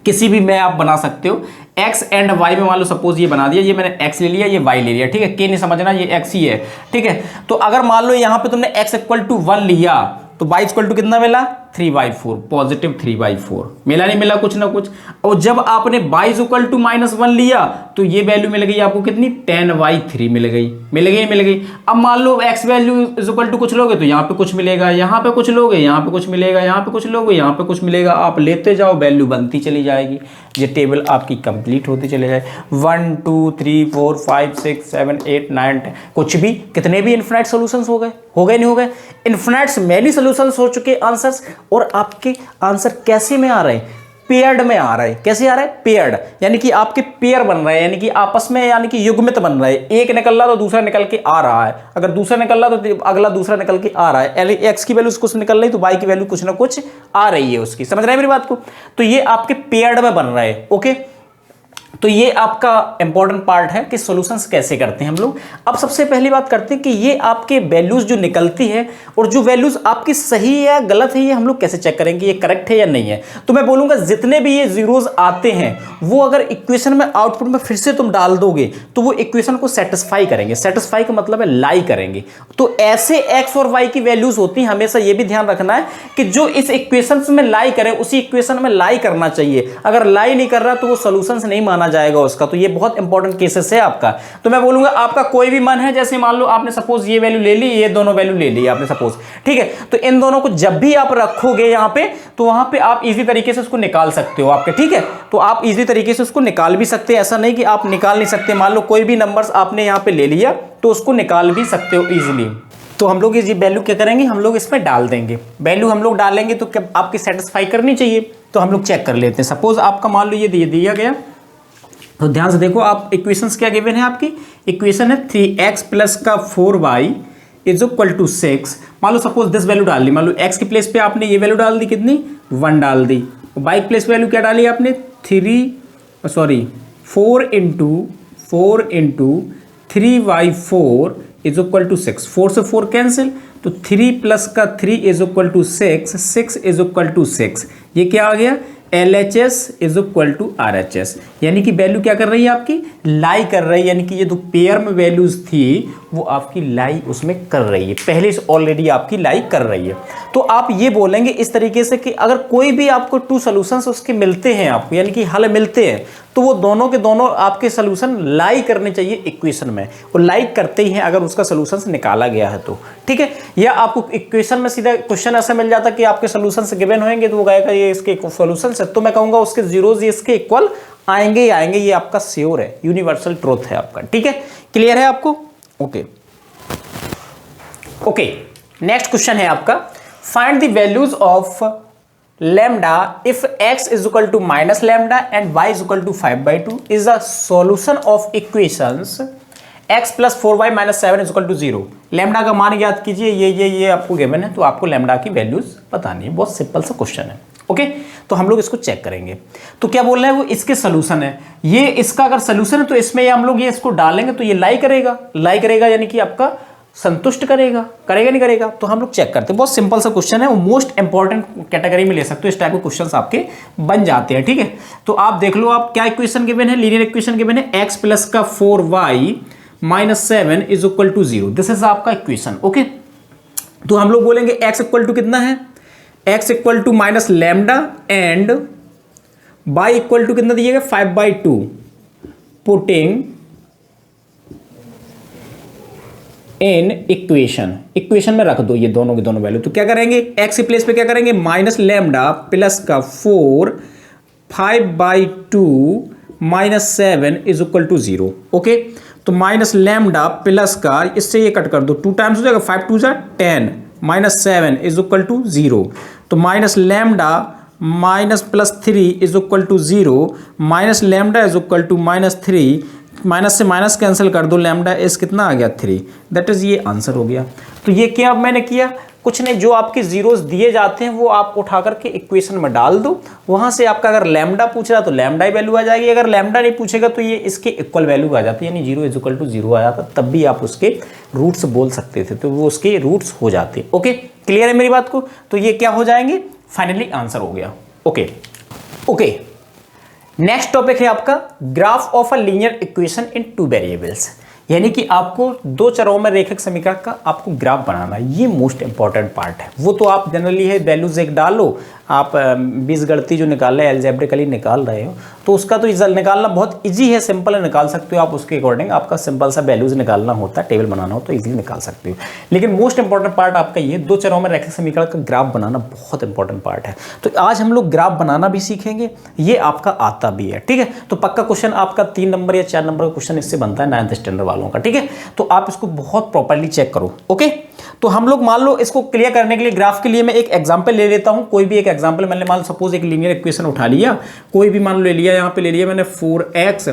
Speaker 1: किसी भी में आप बना सकते हो। x एंड y में मान लो सपोज ये बना दिया, ये मैंने x ले लिया, ये y ले लिया, ठीक है। के नहीं समझना, ये x ही है, ठीक है। तो अगर मान लो यहाँ पे तुमने x इक्वल टू 1 लिया तो y इक्वल टू कितना मिला? 3/4, पॉजिटिव 3/4 मिला, नहीं मिला कुछ ना कुछ। और जब आपने y इक्वल टू -1 लिया तो ये वैल्यू मिल गई आपको कितनी? 10/3 मिल गई, मिल गई, मिल गई। अब मान लो x value is equal to कुछ लोगे तो यहाँ पे कुछ मिलेगा, यहाँ पे कुछ लोगे, यहाँ पे कुछ मिलेगा, यहाँ पे कुछ लोगे, यहाँ पे कुछ मिलेगा। आप लेते जाओ, वैल्यू बनती चली जाएगी, ये टेबल आपकी कंप्लीट होती चले जाए। 1 2 3 4 5 6 7 8 9 10 कुछ भी, कितने भी इनफिनाइट सॉल्यूशंस हो गए, नहीं हो गए? इनफिनाइट्स मैनी सॉल्यूशंस हो चुके आंसर्स। और आपके आंसर कैसे में आ रहे हैं? पेयर्ड में आ रहा है। कैसे आ रहा है? पेयर्ड, यानी कि आपके पेयर बन रहे हैं, यानी कि आपस में, यानी कि युग्मित बन रहे हैं। एक निकल रहा तो दूसरा निकल के आ रहा है, अगर दूसरा निकल रहा तो अगला दूसरा निकल के आ रहा है। यानी x की वैल्यू कुछ निकल रही तो y की वैल्यू कुछ ना कुछ आ रही है उसकी। समझ रहे हैं मेरी बात को? तो ये आपके पेयर्ड में बन रहे हैं, ओके। तो ये आपका इंपॉर्टेंट पार्ट है कि सॉल्यूशंस कैसे करते हैं हम लोग। अब सबसे पहली बात करते हैं कि ये आपके वैल्यूज जो निकलती है और जो वैल्यूज आपकी सही है या गलत है, ये हम लोग कैसे चेक करेंगे ये करेक्ट है या नहीं है। तो मैं बोलूंगा जितने भी ये जीरोज आते हैं वो अगर इक्वेशन में आउटपुट में फिर से तुम डाल दोगे तो वो इक्वेशन को सेटिस्फाई करेंगे। सेटिस्फाई का मतलब है लाई करेंगे। तो ऐसे एक्स और वाई की वैल्यूज होती हैं, हमेशा ये भी ध्यान रखना है कि जो इस इक्वेशन में लाई करे उसी इक्वेशन में लाई करना चाहिए। अगर लाई नहीं कर रहा तो वो सॉल्यूशंस नहीं माना जाएगा उसका। तो ये बहुत इंपॉर्टेंट केसेस है आपका। तो मैं बोलूंगा आपका कोई भी मन है, जैसे मान लो आपने सपोज ये वैल्यू ले ली, ये दोनों वैल्यू ले ली आपने सपोज, ठीक है। तो इन दोनों को जब भी आप रखोगे यहां पे तो वहां पे आप इजी तरीके से उसको निकाल सकते हो आपके, ठीक है। तो आप इजी तरीके से उसको निकाल भी सकते हैं, ऐसा नहीं कि आप निकाल नहीं सकते। मान लो कोई भी नंबर्स आपने यहां पे ले लिया तो उसको निकाल भी सकते हो इजीली। तो हम लोग ये वैल्यू क्या करेंगे, हम लोग इसमें डाल देंगे। वैल्यू हम लोग डालेंगे तो क्या आपकी सेटिस्फाई करनी चाहिए, तो हम लोग चेक कर लेते हैं। सपोज आपका मान लो ये दिया गया, तो ध्यान से देखो आप इक्वेशंस क्या गिवन है आपकी। इक्वेशन है 3x प्लस का 4y इज इक्वल टू 6। मान लो सपोज दिस वैल्यू डाल दी, मान लो x की प्लेस पे आपने ये वैल्यू डाल दी, कितनी 1 डाल दी। y की प्लेस वैल्यू क्या डाली आपने 4 into 3y4 is equal to 6, 4 से 4 कैंसिल, तो 3 प्लस का 3 is equal to 6, 6 is equal to 6, ये क्या आ गया LHS is equal to RHS, यानी कि वैल्यू क्या कर रही है आपकी लाई कर रही है, यानी कि ये जो पेयर में वैल्यूज थी वो आपकी लाई उसमें कर रही है, पहले से ऑलरेडी आपकी लाई कर रही है। तो आप ये बोलेंगे इस तरीके से कि अगर कोई भी आपको टू सॉल्यूशंस उसके मिलते हैं आपको, यानी कि हल मिलते हैं, तो वो दोनों के दोनों आपके सॉल्यूशन लाई करने चाहिए इक्वेशन में, और लाई करते ही हैं अगर उसका सॉल्यूशन निकाला गया है तो, ठीक है। या आपको इक्वेशन में सीधा क्वेश्चन ऐसा मिल जाता कि आपके सॉल्यूशंस गिवन होंगे तो वो कहेगा ये इसके सॉल्यूशन है, तो मैं कहूंगा उसके जीरोज ये इसके इक्वल आएंगे ही आएंगे, ये आपका श्योर है, यूनिवर्सल ट्रूथ है आपका, ठीक है। क्लियर है आपको? ओके ओके, नेक्स्ट क्वेश्चन है आपका, find the values of lambda if x is equal to minus lambda and y is equal to 5/2 is the solution of equations x plus 4y minus 7 is equal to 0। lambda का मान याद कीजिए, ये आपको given है, तो आपको lambda की वैल्यूज बतानी है, बहुत सिंपल सा क्वेश्चन है। ओके, तो हम लोग इसको चेक करेंगे। तो क्या बोल रहे हैं वो इसके सोल्यूशन है, ये इसका अगर सोल्यूशन है तो इसमें ये हम लोग ये इसको डालेंगे तो ये लाई करेगा यानी कि आपका संतुष्ट करेगा नहीं करेगा, तो हम लोग चेक करते हैं। बहुत सिंपल सा क्वेश्चन है, वो मोस्ट इंपॉर्टेंट कैटेगरी में ले सकते हो, इस टाइप के क्वेश्चंस आपके बन जाते हैं, ठीक है। तो आप देख लो, आप क्या इक्वेशन गिवन है, लीनियर इक्वेशन गिवन है, x प्लस का 4y minus 7 is equal to 0, this is आपका इक्वेशन। ओके, तो हम लोग बोलेंगे x इक्वल टू कितना है, x equal to minus lambda and y equal to कितना दीजिएगा 5/2, पुटिंग इन इक्वेशन में रख दो ये दोनों की दोनों वैल्यू। तो क्या करेंगे, x के प्लेस पे क्या करेंगे, माइनस लैम्डा प्लस का 4 5/2 minus 7 is equal to 0। Okay, तो माइनस लैम्डा प्लस का, इससे ये कट कर दो, 2 टाइम्स हो जाएगा, 5 2 10 माइनस 7 इज इक्वल टू 0। तो minus lambda minus plus 3 is equal to 0, minus lambda is equal to minus 3, minus से माइनस कैंसिल कर दो, लैम्डा इस कितना आ गया 3, दैट इज ये आंसर हो गया। तो ये क्या मैंने किया, कुछ नहीं, जो आपके जीरोस दिए जाते हैं वो आप उठा करके इक्वेशन में डाल दो, वहां से आपका अगर लैम्डा पूछ रहा तो लैम्डा ही वैल्यू आ जाएगी, अगर लैम्डा नहीं पूछेगा तो ये इसके इक्वल वैल्यू आ जाती है, यानी 0 इज इक्वल टू 0 आ जाता, तब भी आप उसके रूट्स बोल सकते थे, तो वो उसके रूट्स हो जाते। ओके, क्लियर है मेरी बात को? तो ये क्या हो जाएंगे, फाइनली आंसर हो गया। ओके ओके, नेक्स्ट टॉपिक है आपका graph of a linear equation in 2 variables, यानी कि आपको दो चरों में रेखिक समीकरण का आपको ग्राफ बनाना है, ये मोस्ट इंपॉर्टेंट पार्ट है। वो तो आप जनरली है वैल्यूज एक डालो, आप बीजगणितीय जो निकाल रहे हैं एल्जेब्रिकली निकाल रहे हो, तो उसका तो रिजल्ट निकालना बहुत इजी है, सिंपल है, निकाल सकते हो आप उसके अकॉर्डिंग, आपका सिंपल सा वैल्यूज निकालना होता है, टेबल बनाना हो तो इजीली निकाल सकते हो। लेकिन मोस्ट इंपॉर्टेंट पार्ट आपका ये दो चरों में रेखिक समीकरण का ग्राफ बनाना बहुत इंपॉर्टेंट पार्ट है। तो आज हम लोग ग्राफ बनाना भी सीखेंगे, ये आपका आता भी है, ठीक है। तो पक्का क्वेश्चन आपका 3 नंबर या 4 नंबर का क्वेश्चन इससे बनता है 9th स्टैंडर्ड वालों का, ठीक है। तो आप इसको बहुत प्रॉपर्ली चेक करो। ओके, तो हम लोग मान लो इसको क्लियर करने के लिए ग्राफ के लिए मैं एक एग्जांपल ले लेता हूं, कोई भी एक एग्जांपल मैंने मान लो सपोज एक लीनियर इक्वेशन उठा लिया, कोई भी मान लो ले लिया, यहां पे ले लिया मैंने 4x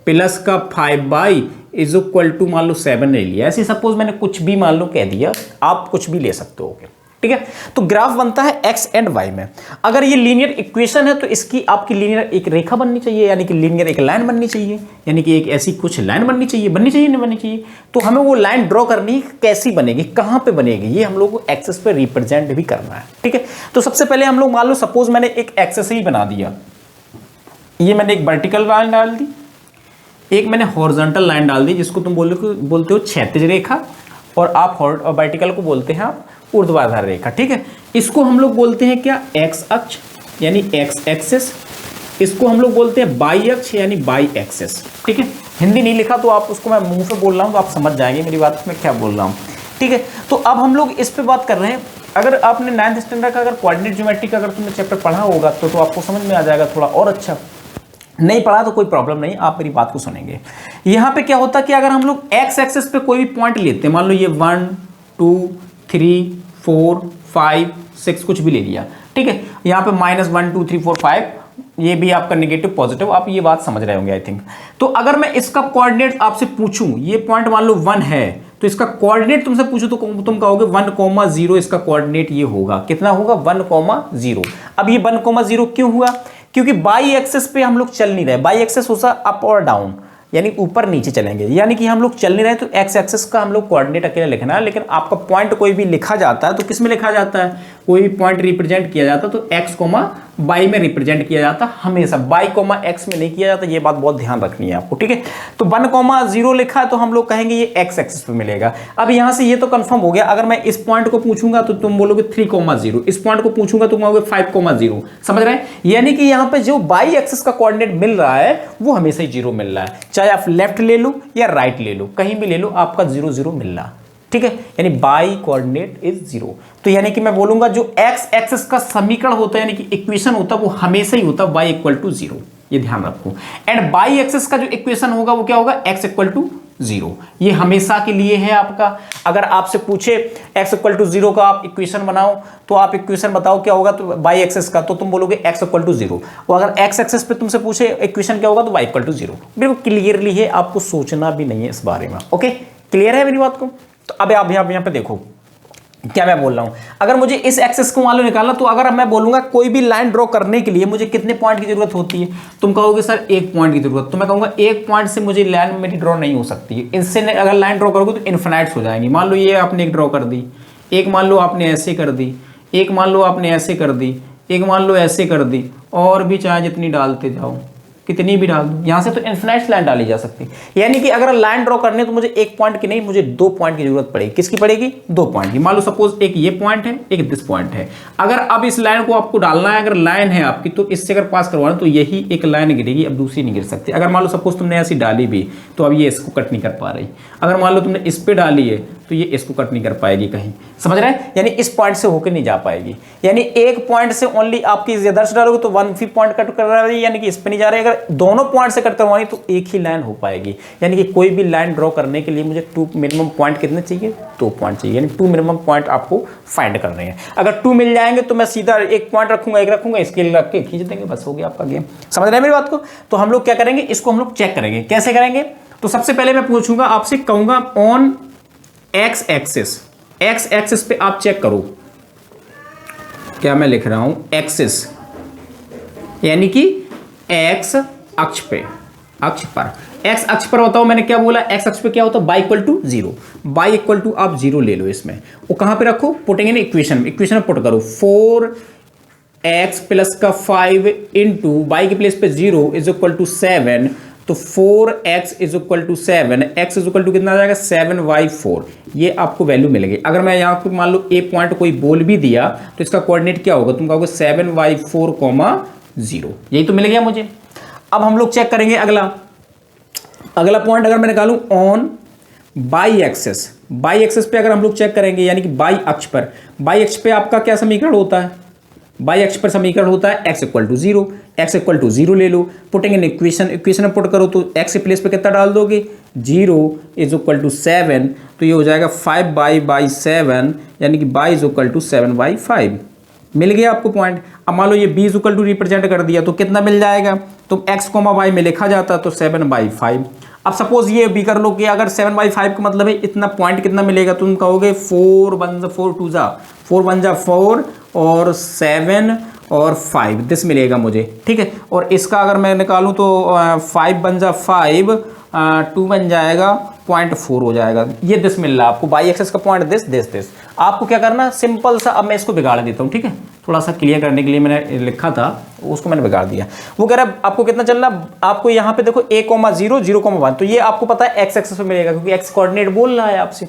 Speaker 1: प्लस का 5y इज इक्वल टू मान लो 7 ले लिया, ऐसे सपोज मैंने कुछ भी मान लो कह दिया, आप कुछ भी ले सकते हो, ठीक है। तो ग्राफ बनता है x एंड y में। अगर ये लीनियर इक्वेशन है तो इसकी आपकी लीनियर एक रेखा बननी चाहिए, यानी कि लीनियर एक लाइन बननी चाहिए, यानी कि एक ऐसी कुछ लाइन बननी चाहिए नहीं बननी चाहिए। तो हमें वो लाइन ड्रॉ करनी है, कैसी बनेगी, कहां पे बनेगी, ये हम लोग को एक्सेस पे रिप्रेजेंट भी करना है, ठीक है। तो सबसे पहले हम लोग मान लो सपोज मैंने एक एक्सेस ही बना दिया, ये मैंने एक वर्टिकल लाइन डाल दी, एक मैंने हॉरिजॉन्टल लाइन डाल दी, जिसको तुम बोलते हो क्षैतिज रेखा, और आप वर्टिकल को बोलते हैं आप ऊर्ध्वाधर रेखा, ठीक है। इसको हम लोग बोलते हैं क्या, एक्स अक्ष यानी एक्स एक्सिस, इसको हम लोग बोलते हैं बाई अक्ष यानी बाई एक्सिस, ठीक है। हिंदी नहीं लिखा तो आप उसको मैं मुंह पे बोल रहा हूँ तो आप समझ जाएंगे मेरी बात मैं क्या बोल रहा हूँ, ठीक है। तो अब हम लोग इस पे बात कर रहे हैं, अगर आपने 9th स्टैंडर्ड का अगर कोऑर्डिनेट ज्योमेट्री का अगर तुमने चैप्टर पढ़ा होगा तो आपको समझ में आ जाएगा थोड़ा और अच्छा, नहीं पढ़ा तो कोई प्रॉब्लम नहीं, आप मेरी बात को सुनेंगे। यहाँ पे क्या होता है कि अगर हम लोग एक्स एक्सिस पे कोई भी पॉइंट लेते हैं, मान लो ये 1 2 3 4 5 6 कुछ भी ले लिया, ठीक है। यहाँ पे -1 2 3 4 5 ये भी आपका नेगेटिव पॉजिटिव, आप ये बात समझ रहे होंगे आई थिंक। तो अगर मैं इसका कोऑर्डिनेट आपसे पूछूं, ये पॉइंट मान लो 1 है, तो इसका कोऑर्डिनेट तुमसे पूछूं तो तुम कहोगे 1,0, इसका कोऑर्डिनेट ये होगा, कितना होगा 1,0। अब ये 1,0 क्यों हुआ, क्योंकि बाई एक्सेस पे हम लोग चल नहीं रहे, बाई एक्सेस होता अप और डाउन, यानी ऊपर नीचे चलेंगे, यानी कि हम लोग चल नहीं रहे तो एक्स एक्सिस का हम लोग कोऑर्डिनेट अकेला लिखना है। लेकिन आपका पॉइंट कोई भी लिखा जाता है तो किस में लिखा जाता है, कोई भी पॉइंट रिप्रेजेंट किया जाता है तो एक्स कोमा बाई में रिप्रेजेंट किया जाता है, हमेशा बाई कोमा एक्स में नहीं किया जाता। ये बात बहुत ध्यान रखनी है आपको, ठीक है। तो 1,0 लिखा है तो हम लोग कहेंगे ये एक्स एक्सिस पे मिलेगा। अब यहां से ये तो कंफर्म हो गया। अगर मैं इस पॉइंट को पूछूंगा तो तुम बोलोगे 3,0, इस पॉइंट को पूछूंगा तो तुम कहोगे 5,0, समझ रहे हैं। यानी कि यहां पे जो बाई एक्सिस का कोऑर्डिनेट मिल रहा है वो हमेशा ही 0 मिल रहा है, चाहे आप लेफ्ट ले लो या राइट ले लो, कहीं भी ले लो आपका 0 0 मिल रहा है, ठीक है। यानी बाई कोऑर्डिनेट इज 0। तो यानी कि मैं बोलूंगा जो एक्स एक्सिस का समीकरण होता है यानी कि इक्वेशन होता है वो हमेशा ही होता है y = 0, ये ध्यान रखो। एंड बाई एक्सिस का जो इक्वेशन होगा वो क्या होगा, x = 0, ये हमेशा के लिए है आपका। अगर आपसे पूछे x = 0 का आप इक्वेशन बनाओ तो आप इक्वेशन बताओ क्या होगा, तो बाई एक्सिस का तो तुम बोलोगे x = 0। और अगर x एक्सिस पे तुमसे पूछे इक्वेशन क्या होगा तो y = 0। बिल्कुल क्लियरली है, आपको सोचना भी नहीं है इस बारे में। ओके, क्लियर है मेरी बात को। तो अब आप यहाँ पे देखो क्या मैं बोल रहा हूं। अगर मुझे इस एक्सिस को मान लो निकालना, तो अगर मैं बोलूंगा कोई भी लाइन ड्रॉ करने के लिए मुझे कितने पॉइंट की जरूरत होती है, तुम कहोगे सर 1 पॉइंट की जरूरत। तो मैं कहूंगा 1 पॉइंट से मुझे लाइन मेरी ड्रॉ नहीं हो सकती है, इससे अगर लाइन ड्रॉ करोगे तो इन्फिनाइट्स हो जाएंगी। मान लो ये आपने एक ड्रॉ कर दी, एक मान लो आपने ऐसे कर दी, एक मान लो आपने ऐसे कर दी, एक मान लो ऐसे कर दी, और भी चाहे जितनी डालते जाओ, कितनी भी डाल दो, यहां से तो इन्फिनाइट लाइन डाली जा सकती है। यानी कि अगर लाइन ड्रॉ करनी है तो मुझे 1 पॉइंट की नहीं, मुझे 2 पॉइंट की जरूरत पड़ेगी। किसकी पड़ेगी, 2 पॉइंट की। मान लो सपोज एक ये पॉइंट है, एक दिस पॉइंट है। अगर अब इस लाइन को आपको डालना है, अगर लाइन है आपकी तो इससे अगर पास करवाना तो यही एक लाइन गिरेगी, अब दूसरी नहीं गिर सकती। अगर मान लो सपोज तुमने ऐसी डाली भी तो अब ये इसको कट नहीं कर पा रही। अगर मान लो तुमने इस पे डाली है तो ये इसको कट नहीं कर पाएगी कहीं, समझ रहे हैं। यानी इस पॉइंट से होकर नहीं जा पाएगी। यानी एक पॉइंट से ओनली आपकी इधर से डालोगे तो 1 पॉइंट कट कर रहा है, यानी कि इस पे नहीं जा रही। अगर दोनों पॉइंट से कट करवानी तो एक ही लाइन हो पाएगी। यानी कि कोई भी लाइन ड्रॉ करने के लिए मुझे 2 मिनिमम पॉइंट कितने चाहिए, 2 पॉइंट चाहिए। यानी 2 मिनिमम पॉइंट आपको फाइंड करने हैं। अगर 2 मिल जाएंगे तो मैं सीधा 1 पॉइंट रखूंगा, 1 रखूंगा, स्केल रख के खींच देंगे, बस हो गया आपका गेम। समझ रहे हैं मेरी बात को। तो हम लोग क्या करेंगे, इसको हम लोग चेक करेंगे। कैसे करेंगे, तो सबसे पहले मैं पूछूंगा आपसे, कहूंगा ऑन एक्स एक्सिस पे आप चेक करो। क्या मैं लिख रहा हूं, एक्सिस यानी कि एक्स अक्ष पर एक्स अक्ष पर बताओ मैंने क्या बोला, एक्स अक्ष पे क्या होता है, y = 0। y = आप 0 ले लो, इसमें वो कहां पे रखो, पुटेंगे ना इक्वेशन में पुट करो। 4x + 5 इंटू y के प्लेस पे 0 = 7। तो 4x = 7, x = कितना आ जाएगा, 7y4। ये आपको वैल्यू मिलेगी। अगर मैं यहाँ पे मान लो ए पॉइंट कोई बोल भी दिया तो इसका कोऑर्डिनेट क्या होगा, तुम कहोगे 7y4, 0। यही तो मिल गया मुझे। अब हम लोग चेक करेंगे अगला पॉइंट। अगर मैं निकालूं ऑन बाई एक्सिस पे अगर हम लोग चेक करेंगे, यानी कि बाई अक्ष पे आपका क्या समीकरण होता है, बाई अक्ष पर समीकरण होता है x = 0। x = 0 ले लो, पुटिंग इन इक्वेशन में पुट करो तो x के प्लेस पे कितना डाल दोगे, 0 = 7। तो ये हो जाएगा 5/7, यानी कि y = 7/5। मिल गया आपको पॉइंट। अब मान लो ये b = रिप्रेजेंट कर दिया तो कितना मिल जाएगा, तो x, y में लिखा जाता तो 7/5। अब सपोज ये भी कर लो कि अगर 7/5 का मतलब है इतना पॉइंट कितना मिलेगा, तुम कहोगे 4 1 जा 4 और 7 और 5 दिस मिलेगा मुझे, ठीक है। और इसका अगर मैं निकालूं तो 5 1 जा 5, 2 बन जाएगा 0.4 हो जाएगा। ये दिस मिल रहा है आपको, बाई एक्सिस का पॉइंट दिस। आपको क्या करना, सिंपल सा, अब मैं इसको बिगाड़ देता हूँ, ठीक है। थोड़ा सा क्लियर करने के लिए मैंने लिखा था, उसको मैंने बिगाड़ दिया। वो कह रहा है आपको कितना चलना, आपको यहाँ पे देखो a, 0 0,1। तो ये आपको पता है x एक्सिस पे मिलेगा क्योंकि x कोऑर्डिनेट बोल रहा है आपसे।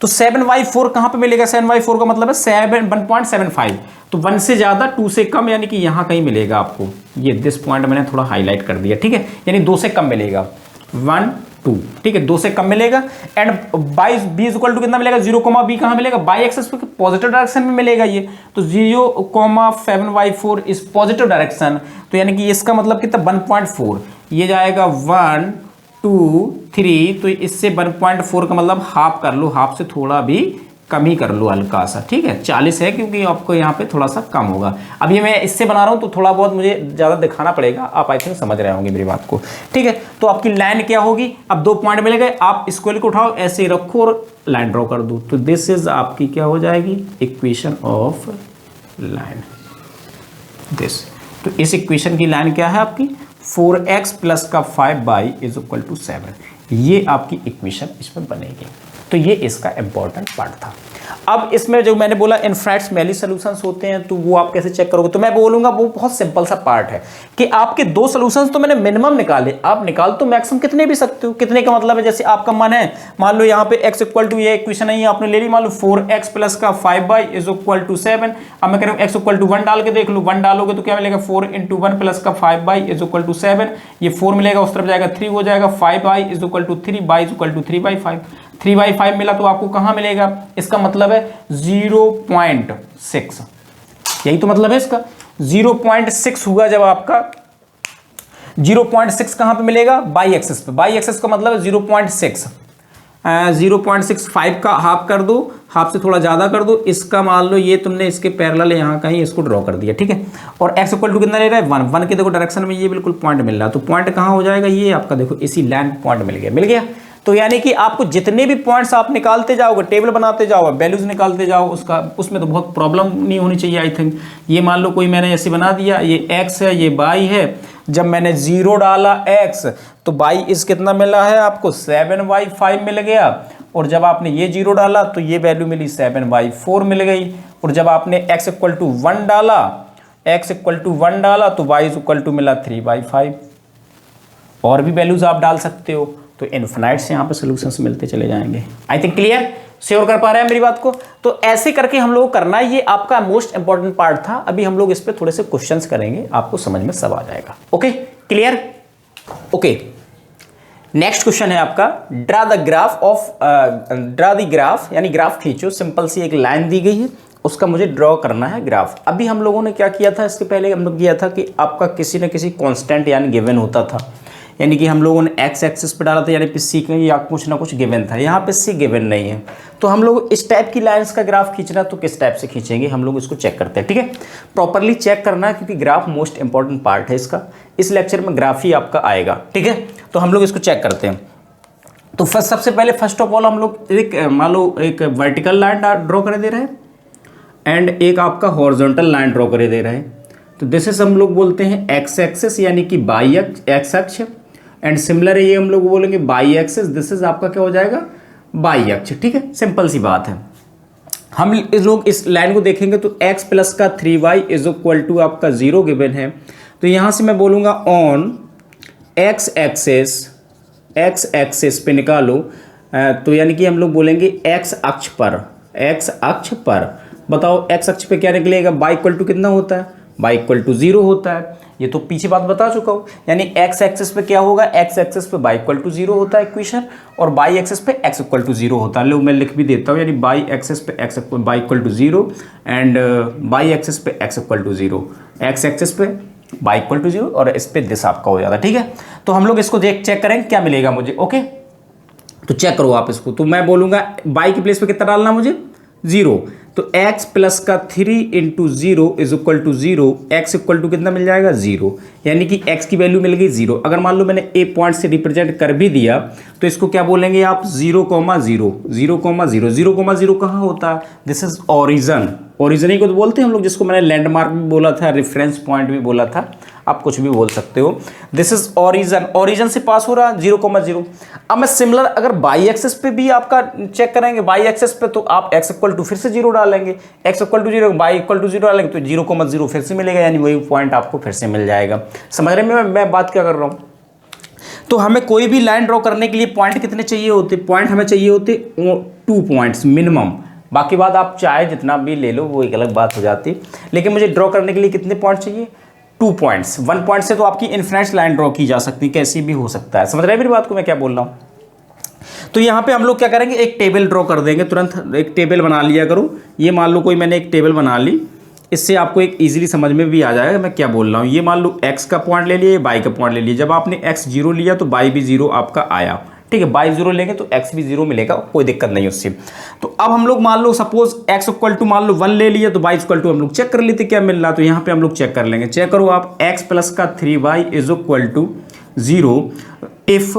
Speaker 1: तो 7y4 कहाँ पे मिलेगा, 7y4 का मतलब है 1.75। तो 1 से ज्यादा, 2 से कम, यानी कि यहाँ कहीं मिलेगा आपको। ये दिस पॉइंट मैंने थोड़ा हाईलाइट कर दिया, ठीक है। यानी 2 से कम मिलेगा, 1 2, ठीक है, 2 से कम मिलेगा। एंड बाई b = कितना मिलेगा, 0, b कहाँ मिलेगा, बाई एक्सिस पे पॉजिटिव डायरेक्शन में मिलेगा ये। तो 0,7y4 इस पॉजिटिव डायरेक्शन। तो यानी कि इसका मतलब कितना, 1.4। ये जाएगा 1 2 3। तो इससे 1.4 का मतलब हाफ कर लो, हाफ से थोड़ा भी कम ही कर लो हल्का सा, ठीक है। 40 है क्योंकि आपको यहाँ पे थोड़ा सा कम होगा। अब ये मैं इससे बना रहा हूँ तो थोड़ा बहुत मुझे ज़्यादा दिखाना पड़ेगा, आप आई थिंक समझ रहे होंगे मेरी बात को, ठीक है। तो आपकी लाइन क्या होगी, अब 2 पॉइंट मिल गए, आप स्क्वायर को उठाओ, ऐसे ही रखो और लाइन ड्रॉ कर दो। तो दिस इज आपकी क्या हो जाएगी, इक्वेशन ऑफ लाइन दिस। तो इस इक्वेशन की लाइन क्या है आपकी, 4x प्लस का 5y इज इक्वल टू 7। ये आपकी इक्वेशन इसमें बनेगी। तो ये इसका इंपॉर्टेंट पार्ट था। अब इसमें जो मैंने बोला इनफाइनाइट स्मॉली सॉल्यूशंस होते हैं, तो वो आप कैसे चेक करोगे? तो मैं बोलूंगा वो बहुत सिंपल सा पार्ट है कि आपके दो सॉल्यूशंस तो मैंने मिनिमम निकाले, आप निकाल तो मैक्सिमम कितने भी सकते हो। कितने का मतलब है, जैसे आपका मन है, मान लो यहाँ पे x इक्वल टू, ये इक्वेशन है, आपने ले ली, मान लो 4x प्लस का 5y इज इक्वल टू 7। अब मैं कह रहा हूँ x इक्वल टू 1 डाल के देख लो, 1 डालोगे तो क्या मिलेगा, 4 इंटू 1 प्लस का 5y इज इक्वल टू 7। ये 4 मिलेगा, उस तरफ जाएगा 3 हो जाएगा, 5y is equal to 3, y is equal to 3/5। 3/5 मिला तो आपको कहाँ मिलेगा, इसका मतलब है 0.6। यही तो मतलब है इसका, 0.6 हुआ जब आपका 0.6 कहाँ पे मिलेगा, बाई एक्सिस पे। बाई एक्सिस का मतलब है 0.6, 0.65 का हाफ कर दो, हाफ से थोड़ा ज़्यादा कर दो, इसका मान लो ये तुमने इसके पैरेलल यहाँ कहीं इसको ड्रॉ कर दिया, ठीक है। और x इक्वल टू कितना ले रहा है, 1। 1 के देखो डायरेक्शन में ये बिल्कुल पॉइंट मिल रहा है, तो पॉइंट कहाँ हो जाएगा, ये आपका देखो इसी लाइन पॉइंट मिल गया। तो यानी कि आपको जितने भी पॉइंट्स आप निकालते जाओगे, टेबल बनाते जाओ, वैल्यूज निकालते जाओ, उसमें तो बहुत प्रॉब्लम नहीं होनी चाहिए आई थिंक। ये मान लो कोई मैंने ऐसे बना दिया, ये x है, ये y है, जब मैंने 0 डाला x तो y इस कितना मिला है आपको, 7y5 मिल गया। और जब आपने ये 0 डाला तो ये वैल्यू मिली 7y4 मिल गई। और जब आपने x इक्वल टू 1 डाला, x इक्वल टू 1 डाला तो y इज इक्वल टू मिला 3/5। और भी वैल्यूज आप डाल सकते हो, तो इनफिनाइट से यहाँ पे सॉल्यूशंस मिलते चले जाएंगे। आई थिंक क्लियर, श्योर कर पा रहे हैं मेरी बात को? तो ऐसे करके हम लोग करना, ये आपका मोस्ट इंपॉर्टेंट पार्ट था। अभी हम लोग इस पे थोड़े से क्वेश्चंस करेंगे, आपको समझ में सब आ जाएगा। Okay clear? Okay, next question है आपका, ड्रा द ग्राफ, यानी ग्राफ खींचो। सिंपल सी एक लाइन दी गई है, उसका मुझे ड्रॉ करना है ग्राफ। अभी हम लोगों ने क्या किया था, इसके पहले हम लोग किया था कि आपका किसी न किसी कांस्टेंट यानी गिवन होता था, यानी कि हम लोगों ने x एक्सिस पे डाला था, यानी पे सी या कुछ ना कुछ गिवन था। यहाँ पे सी गिवन नहीं है, तो हम लोग इस टाइप की लाइंस का ग्राफ खींचना, तो किस टाइप से खींचेंगे हम लोग इसको चेक करते हैं, ठीक है। प्रॉपरली चेक करना है, क्योंकि ग्राफ मोस्ट इंपॉर्टेंट पार्ट है इसका। इस लेक्चर में ग्राफ ही आपका आएगा, ठीक है। तो हम लोग इसको चेक करते हैं। तो सबसे पहले फर्स्ट ऑफ ऑल हम लोग एक मान लो एक वर्टिकल लाइन ड्रॉ कर दे रहे हैं एंड एक आपका हॉरिजॉन्टल लाइन ड्रॉ कर दे रहे हैं। तो दिस इज हम लोग बोलते हैं एक्स एक्सिस, यानी कि बाई एक्स अक्ष। एंड सिमिलर ये हम लोग बोलेंगे बाई एक्सिस, दिस इज आपका क्या हो जाएगा, बाई अक्ष, ठीक है। सिंपल सी बात है। हम इस लोग इस लाइन को देखेंगे तो x प्लस का 3y इज इक्वल टू आपका 0 गिवन है। तो यहाँ से मैं बोलूँगा ऑन x एक्सिस पे निकालो, तो यानी कि हम लोग बोलेंगे x अक्ष पर बताओ x अक्ष पे क्या निकलेगा, y इक्वल टू कितना होता है, y इक्वल टू 0 होता है। ये तो पीछे बात बता चुका हूँ, यानी x एक्सिस पे क्या होगा, x एक्सिस पे y इक्वल टू 0 होता है इक्वेशन, और y एक्सिस पे x इक्वल टू 0 होता है। लो मैं लिख भी देता हूँ, यानी y एक्सिस पे y equal to 0 and y axis पे x equal to 0, x axis पे y इक्वल टू 0 और इस पे दिस आपका हो जाता है, ठीक है। तो हम लोग इसको चेक करेंगे क्या मिलेगा मुझे। ओके, तो चेक करो आप इसको। तो मैं बोलूँगा y की प्लेस पे कितना डालना मुझे, 0। तो x प्लस का 3 into 0 is equal to 0, x equal to कितना मिल जाएगा, 0, यानी कि x की वैल्यू मिल गई 0। अगर मान लो मैंने a पॉइंट से रिप्रेजेंट कर भी दिया तो इसको क्या बोलेंगे आप, 0,0, 0,0, 0,0 कहाँ होता है, दिस इज ओरिजन। ओरिजन ही को तो बोलते हैं हम लोग, जिसको मैंने लैंडमार्क भी बोला था, रेफरेंस पॉइंट भी बोला था, आप कुछ भी बोल सकते हो। दिस इज ओरिजन, ओरिजन से पास हो रहा है 0,0। अब मैं सिमिलर अगर बाई एक्सिस पे भी आपका चेक करेंगे, बाई एक्सिस पे तो आप x इक्वल टू फिर से 0 डालेंगे, x equal to 0, y equal to 0 डालेंगे तो 0,0 फिर से मिलेगा, यानी वही पॉइंट आपको फिर से मिल जाएगा। समझ रहे हैं मैं बात क्या कर रहा हूँ। तो हमें कोई भी लाइन ड्रॉ करने के लिए पॉइंट कितने चाहिए होते, पॉइंट हमें चाहिए होते 2 पॉइंट्स मिनिमम। बाकी बात आप चाहे जितना भी ले लो, वो एक अलग बात हो जाती, लेकिन मुझे ड्रॉ करने के लिए कितने पॉइंट चाहिए, 2 पॉइंट्स। 1 पॉइंट से तो आपकी इनफिनिट लाइन ड्रॉ की जा सकती है, कैसी भी हो सकता है। समझ रहे हैं मेरी बात को मैं क्या बोल रहा हूँ। तो यहाँ पे हम लोग क्या करेंगे, एक टेबल ड्रॉ कर देंगे, तुरंत एक टेबल बना लिया करो। ये मान लो कोई मैंने एक टेबल बना ली, इससे आपको एक इजीली समझ में भी आ जाएगा मैं क्या बोल रहा हूँ। ये मान लो x का पॉइंट ले लिया, y का पॉइंट ले लिया। जब आपने x 0 लिया तो y भी 0 आपका आया, ठीक है। y 0 लेंगे तो x भी 0 मिलेगा, कोई दिक्कत नहीं उससे। तो अब हम लोग मान लो सपोज x इक्वल टू मान लो 1 ले लिया, तो y इक्वल टू हम लोग चेक कर लेते क्या मिल रहा। तो यहाँ पे हम लोग चेक कर लेंगे, चेक करो आप, x प्लस का 3y is equal to 0 if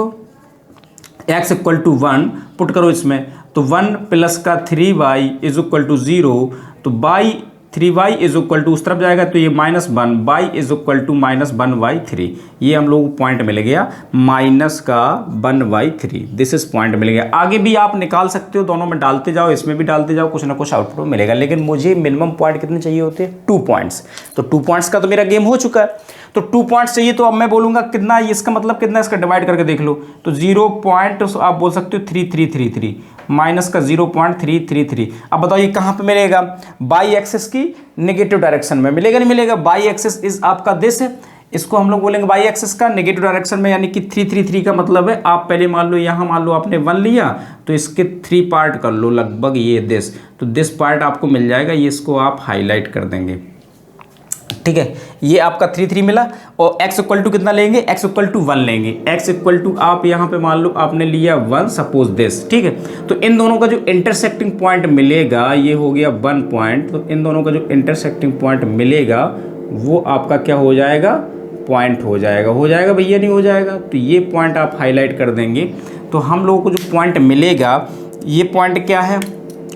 Speaker 1: x equal to 1 put करो इसमें, तो 1 प्लस का 3y इज इक्वल टू 0, तो by 3y is equal to उस तरफ जाएगा तो ये -1y is equal to -1y3। ये हम लोग को पॉइंट मिल गया -1y3। दिस इज पॉइंट मिल गया। आगे भी आप निकाल सकते हो, दोनों में डालते जाओ, इसमें भी डालते जाओ, कुछ ना कुछ आउटपुट मिलेगा। लेकिन मुझे मिनिमम पॉइंट कितने चाहिए होते हैं? 2 पॉइंट्स। तो 2 पॉइंट्स का तो मेरा गेम हो चुका है, तो 2 पॉइंट्स चाहिए। तो अब मैं बोलूंगा कितना, इसका मतलब कितना, इसका डिवाइड करके देख लो। तो 0. आप बोल सकते हो 3333 माइनस का 0.333। अब बताओ ये कहाँ पे मिलेगा? बाई एक्सिस की नेगेटिव डायरेक्शन में मिलेगा, नहीं मिलेगा? बाई एक्सिस इज आपका दिस है, इसको हम लोग बोलेंगे बाई एक्सिस का नेगेटिव डायरेक्शन में, यानी कि 333 का मतलब है आप पहले मान लो यहाँ मान लो आपने 1 लिया तो इसके 3 पार्ट कर लो लगभग, ये दिस, तो दिस पार्ट आपको मिल जाएगा। ये इसको आप हाईलाइट कर देंगे, ठीक है। ये आपका 33 मिला। और x इक्वल टू कितना लेंगे? x इक्वल टू 1 लेंगे। x इक्वल टू आप यहाँ पे मान लो आपने लिया 1, सपोज दिस, ठीक है। तो इन दोनों का जो इंटरसेक्टिंग पॉइंट मिलेगा, ये हो गया 1 पॉइंट, तो इन दोनों का जो इंटरसेक्टिंग पॉइंट मिलेगा वो आपका क्या हो जाएगा? पॉइंट हो जाएगा। हो जाएगा भैया, नहीं हो जाएगा? तो ये पॉइंट आप हाईलाइट कर देंगे। तो हम लोगों को जो पॉइंट मिलेगा, ये पॉइंट क्या है?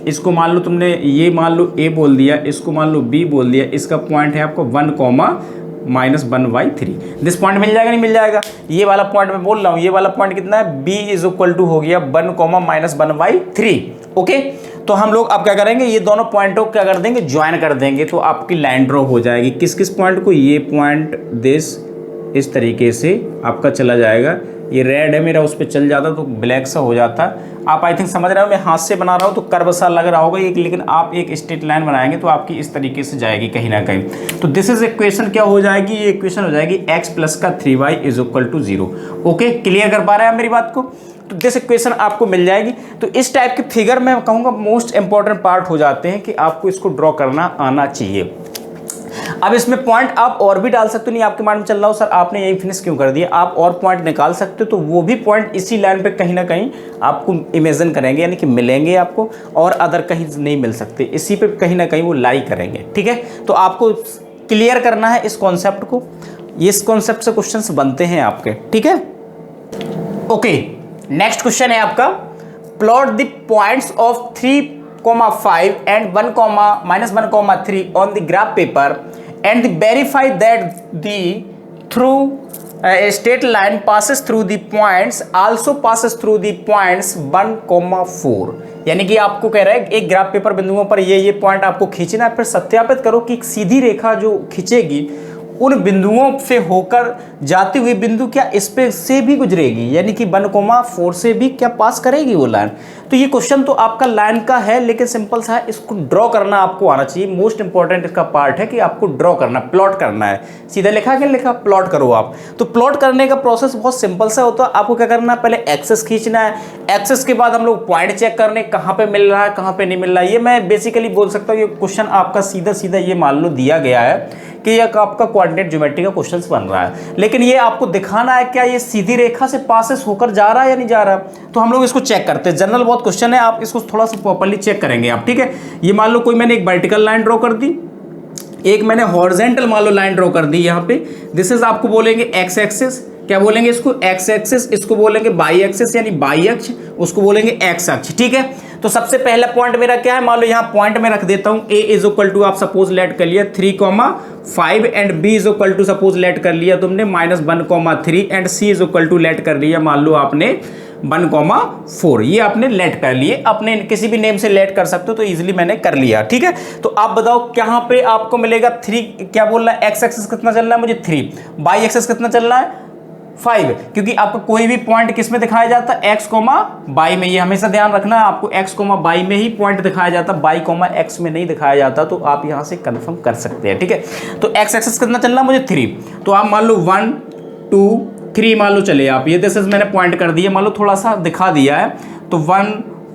Speaker 1: इसको मान लो तुमने, ये मान लो a बोल दिया, इसको मान लो b बोल दिया, इसका पॉइंट है आपको 1, -1y3। दिस पॉइंट मिल जाएगा, नहीं मिल जाएगा? ये वाला पॉइंट मैं बोल रहा हूँ, ये वाला पॉइंट कितना है? b इज इक्वल टू हो गया 1, -1y3। ओके, तो हम लोग अब क्या करेंगे? ये दोनों पॉइंटों को क्या कर देंगे? ज्वाइन कर देंगे, तो आपकी लाइन ड्रॉ हो जाएगी। किस किस पॉइंट को? ये पॉइंट दिस, इस तरीके से आपका चला जाएगा। ये रेड है मेरा, उस पर चल जाता तो ब्लैक सा हो जाता। आप आई थिंक समझ रहे हो, मैं हाथ से बना रहा हूँ तो कर्व सा लग रहा होगा एक, लेकिन आप एक स्ट्रेट लाइन बनाएंगे तो आपकी इस तरीके से जाएगी कहीं ना कहीं। तो दिस इज इक्वेशन क्या हो जाएगी? ये इक्वेशन हो जाएगी x प्लस का 3y is equal to 0। Okay, clear कर पा रहे हैं आप मेरी बात को? तो दिस इक्वेशन आपको मिल जाएगी। तो इस टाइप के फिगर मैं कहूँगा मोस्ट इंपॉर्टेंट पार्ट हो जाते हैं कि आपको इसको ड्रॉ करना आना चाहिए। अब इसमें पॉइंट आप और भी डाल सकते हो, नहीं आपके माइंड में चल रहा हो सर आपने यही फिनिश क्यों कर दिया, आप और पॉइंट निकाल सकते हो। तो वो भी पॉइंट इसी लाइन पे कहीं ना कहीं आपको इमेजिन करेंगे, यानी कि मिलेंगे आपको, और अदर कहीं नहीं मिल सकते, इसी पे कहीं ना कहीं वो लाई करेंगे, ठीक है। तो आपको क्लियर करना है इस कॉन्सेप्ट को, इस कॉन्सेप्ट से क्वेश्चंस बनते हैं आपके, ठीक है। ओके, नेक्स्ट क्वेश्चन है आपका, plot the points of 3,5 and 1,-1,3 on the graph paper and verify that the through a straight line passes through the points also passes through the points 1,4। यानी कि आपको कह रहा है एक ग्राफ पेपर बिंदुओं पर ये पॉइंट आपको खींचना है, फिर सत्यापित करो कि एक सीधी रेखा जो खींचेगी उन बिंदुओं से होकर जाती हुई बिंदु क्या इस पे से भी गुजरेगी, यानी कि 1,4 से भी क्या पास करेगी वो लाइन। तो ये क्वेश्चन तो आपका लाइन का है, लेकिन सिंपल सा है, इसको ड्रॉ करना आपको आना चाहिए। मोस्ट इंपॉर्टेंट इसका पार्ट है कि आपको ड्रॉ करना, प्लॉट करना है। सीधा लिखा क्या लिखा? प्लॉट करो आप। तो प्लॉट करने का प्रोसेस बहुत सिंपल सा होता है। आपको क्या करना है? पहले एक्सेस खींचना है, एक्सेस के बाद हम लोग पॉइंट चेक करने कहाँ पे मिल रहा है कहाँ पे नहीं मिल रहा है। ये मैं बेसिकली बोल सकता हूँ ये क्वेश्चन आपका सीधा सीधा ये मान लो दिया गया है कि यह आपका कोऑर्डिनेट ज्योमेट्री का क्वेश्चन बन रहा है, लेकिन ये आपको दिखाना है क्या ये सीधी रेखा से पासेस होकर जा रहा है या नहीं जा रहा। तो हम लोग इसको चेक करते हैं। जनरल बहुत क्वेश्चन है, आप इसको थोड़ा सा प्रॉपर्ली चेक करेंगे आप, ठीक है। ये मान लो कोई मैंने एक वर्टिकल लाइन ड्रॉ कर दी, एक मैंने हॉरिजॉन्टल मान लो लाइन ड्रॉ कर दी यहाँ पे। दिस इज आपको बोलेंगे एक्स एक्सिस, क्या बोलेंगे इसको? X axis. इसको बोलेंगे बाई एक्सिस यानी बाई अक्ष, उसको बोलेंगे एक्स अक्ष, ठीक है। तो सबसे पहला पॉइंट मेरा क्या है? मान लो यहाँ पॉइंट में रख देता हूँ, a इज इक्वल टू आप सपोज लेट कर लिया 3,5 and b is equal to suppose let कर लिया तुमने -1,3 and c is equal to let कर लिया मान लो आपने 1,4। ये आपने लेट कर लिए, अपने किसी भी नेम से लेट कर सकते हो, तो इजीली मैंने कर लिया, ठीक है। तो आप बताओ कहाँ पे आपको मिलेगा 3, क्या बोल रहा है? एक्स एक्सिस कितना चल रहा है मुझे 3, बाई एक्सिस कितना चल रहा है 5, क्योंकि आपका कोई भी पॉइंट किस में दिखाया जाता है? एक्स कोमा बाई में। ये हमेशा ध्यान रखना है आपको, एक्स कोमा बाई में ही पॉइंट दिखाया जाता है, बाई कोमा एक्स में नहीं दिखाया जाता। तो आप यहां से कंफर्म कर सकते हैं, ठीक है। तो एक्स एक्सिस कितना चल रहा है मुझे 3, तो आप मान लो 1 2 3 मान लो चले आप, ये दिस इज मैंने पॉइंट कर दिया, मान लो थोड़ा सा दिखा दिया है, तो 1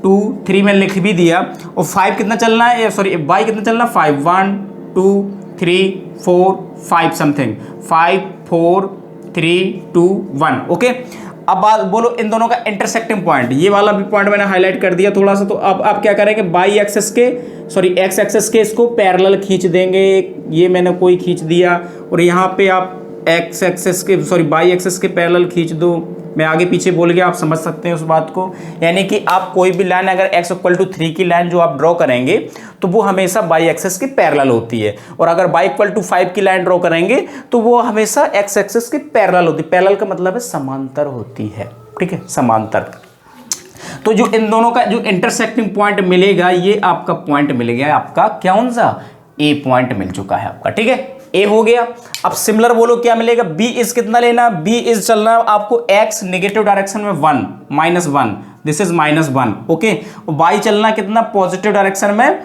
Speaker 1: 2 3 मैंने लिख भी दिया। और 5 कितना चल रहा है, सॉरी बाई कितना चल रहा है 5, 1 2 3 4 5 समथिंग, 5 4 3 2 1। ओके, अब बात बोलो इन दोनों का इंटरसेक्टिंग पॉइंट, ये वाला भी पॉइंट मैंने हाईलाइट कर दिया थोड़ा सा। तो अब आप क्या करेंगे? बाई एक्सेस के सॉरी एक्स एक्सेस के इसको पैरेलल खींच देंगे, ये मैंने कोई खींच दिया, और यहाँ पे आप एक्स एक्सेस के सॉरी बाई एक्सेस के पैरेलल खींच दो, मैं आगे पीछे बोल गया, आप समझ सकते हैं उस बात को। यानी कि आप कोई भी लाइन अगर x इक्वल टू 3 की लाइन जो आप ड्रॉ करेंगे तो वो हमेशा बाई एक्सिस के पैरेलल होती है, और अगर y इक्वल टू 5 की लाइन ड्रॉ करेंगे तो वो हमेशा x एक्सिस के पैरेलल होती है। पैरेलल का मतलब है समांतर होती है, ठीक है, समांतर। तो जो इन दोनों का जो इंटरसेक्टिंग पॉइंट मिलेगा, ये आपका पॉइंट मिल गया, आपका कौन सा, ए पॉइंट मिल चुका है आपका, ठीक है, ए हो गया। अब सिमिलर बोलो क्या मिलेगा, बी इज कितना लेना, बी इज चलना आपको एक्स नेगेटिव डायरेक्शन में 1 -1, दिस इज -1, ओके। वाई चलना कितना, पॉजिटिव डायरेक्शन में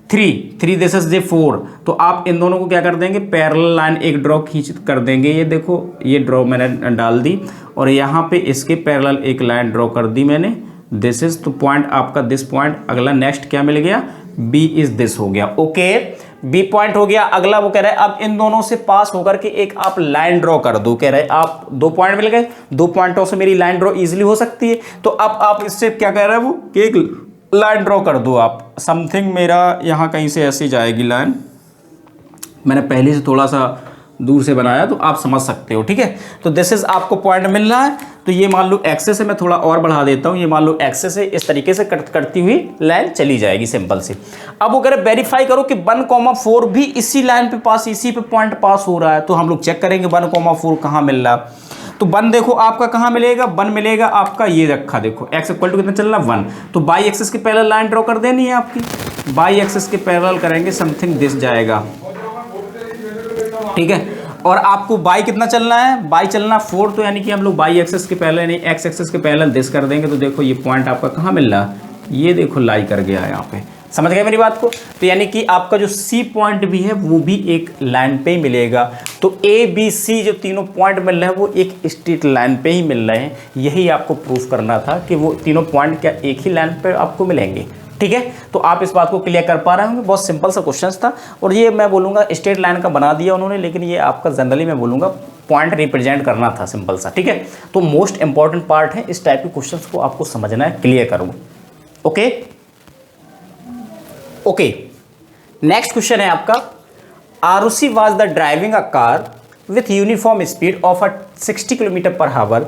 Speaker 1: 3 दिस इज 4। तो आप इन दोनों को क्या कर देंगे, पैरेलल लाइन एक ड्रॉ खींच कर देंगे। ये देखो, ये ड्रॉ मैंने डाल दी और यहाँ पे इसके पैरेलल एक लाइन ड्रॉ कर दी मैंने, दिस इज। तो पॉइंट आपका दिस पॉइंट, अगला नेक्स्ट क्या मिल गया, बी इज दिस हो गया, ओके, बी पॉइंट हो गया। अगला वो कह रहा है अब इन दोनों से पास होकर के एक आप लाइन ड्रॉ कर दो, कह रहे हैं आप 2 पॉइंट मिल गए, 2 पॉइंटों से मेरी लाइन ड्रॉ इजीली हो सकती है। तो अब आप इससे क्या कह रहे हैं वो कि एक लाइन ड्रॉ कर दो आप, समथिंग मेरा यहाँ कहीं से ऐसी जाएगी लाइन, मैंने पहले से थोड़ा सा दूर से बनाया तो आप समझ सकते हो, ठीक है। तो दिस इज आपको पॉइंट मिल रहा है। तो ये मान लो एक्सेस से मैं थोड़ा और बढ़ा देता हूँ, ये मान लो एक्सेस से इस तरीके से करती हुई लाइन चली जाएगी सिंपल से। अब वो कह रहे वेरीफाई करो कि 1,4 भी इसी लाइन पे पास, इसी पे पॉइंट पास हो रहा है। तो हम लोग चेक करेंगे 1,4 कहाँ मिल रहा। तो 1 देखो आपका कहाँ मिलेगा, 1 मिलेगा आपका ये रखा, देखो x इक्वल टू कितना चल रहा 1। तो बाई एक्सिस के पैरेलल लाइन ड्रॉ कर देनी है आपकी, बाई एक्सिस के पैरेलल करेंगे, समथिंग दिस जाएगा, ठीक है। और आपको बाई कितना चलना है, बाई चलना 4, तो यानी कि हम लोग बाई एक्सिस के पैरेलल यानी एक्स एक्सिस के पैरेलल दिस कर देंगे। तो देखो ये पॉइंट आपका कहाँ मिल रहा है, ये देखो लाई कर गया है यहाँ पे, समझ गए मेरी बात को। तो यानी कि आपका जो सी पॉइंट भी है वो भी एक लाइन पे ही मिलेगा। तो ए बी सी जो तीनों पॉइंट मिल रहे हैं वो एक स्ट्रेट लाइन पे ही मिल रहे हैं। यही आपको प्रूफ करना था कि वो तीनों पॉइंट क्या एक ही लाइन पे आपको मिलेंगे, ठीक है। तो आप इस बात को क्लियर कर पा रहे होंगे, बहुत सिंपल सा क्वेश्चन था। और ये मैं बोलूँगा स्ट्रेट लाइन का बना दिया उन्होंने, लेकिन ये आपका जनरली मैं बोलूँगा पॉइंट रिप्रेजेंट करना था, सिंपल सा, ठीक है। तो मोस्ट इंपॉर्टेंट पार्ट है, इस टाइप के क्वेश्चंस को आपको समझना है, क्लियर करूँ, ओके। ओके, नेक्स्ट क्वेश्चन है आपका, Arushi was the driving a car with uniform speed of 60 km/h।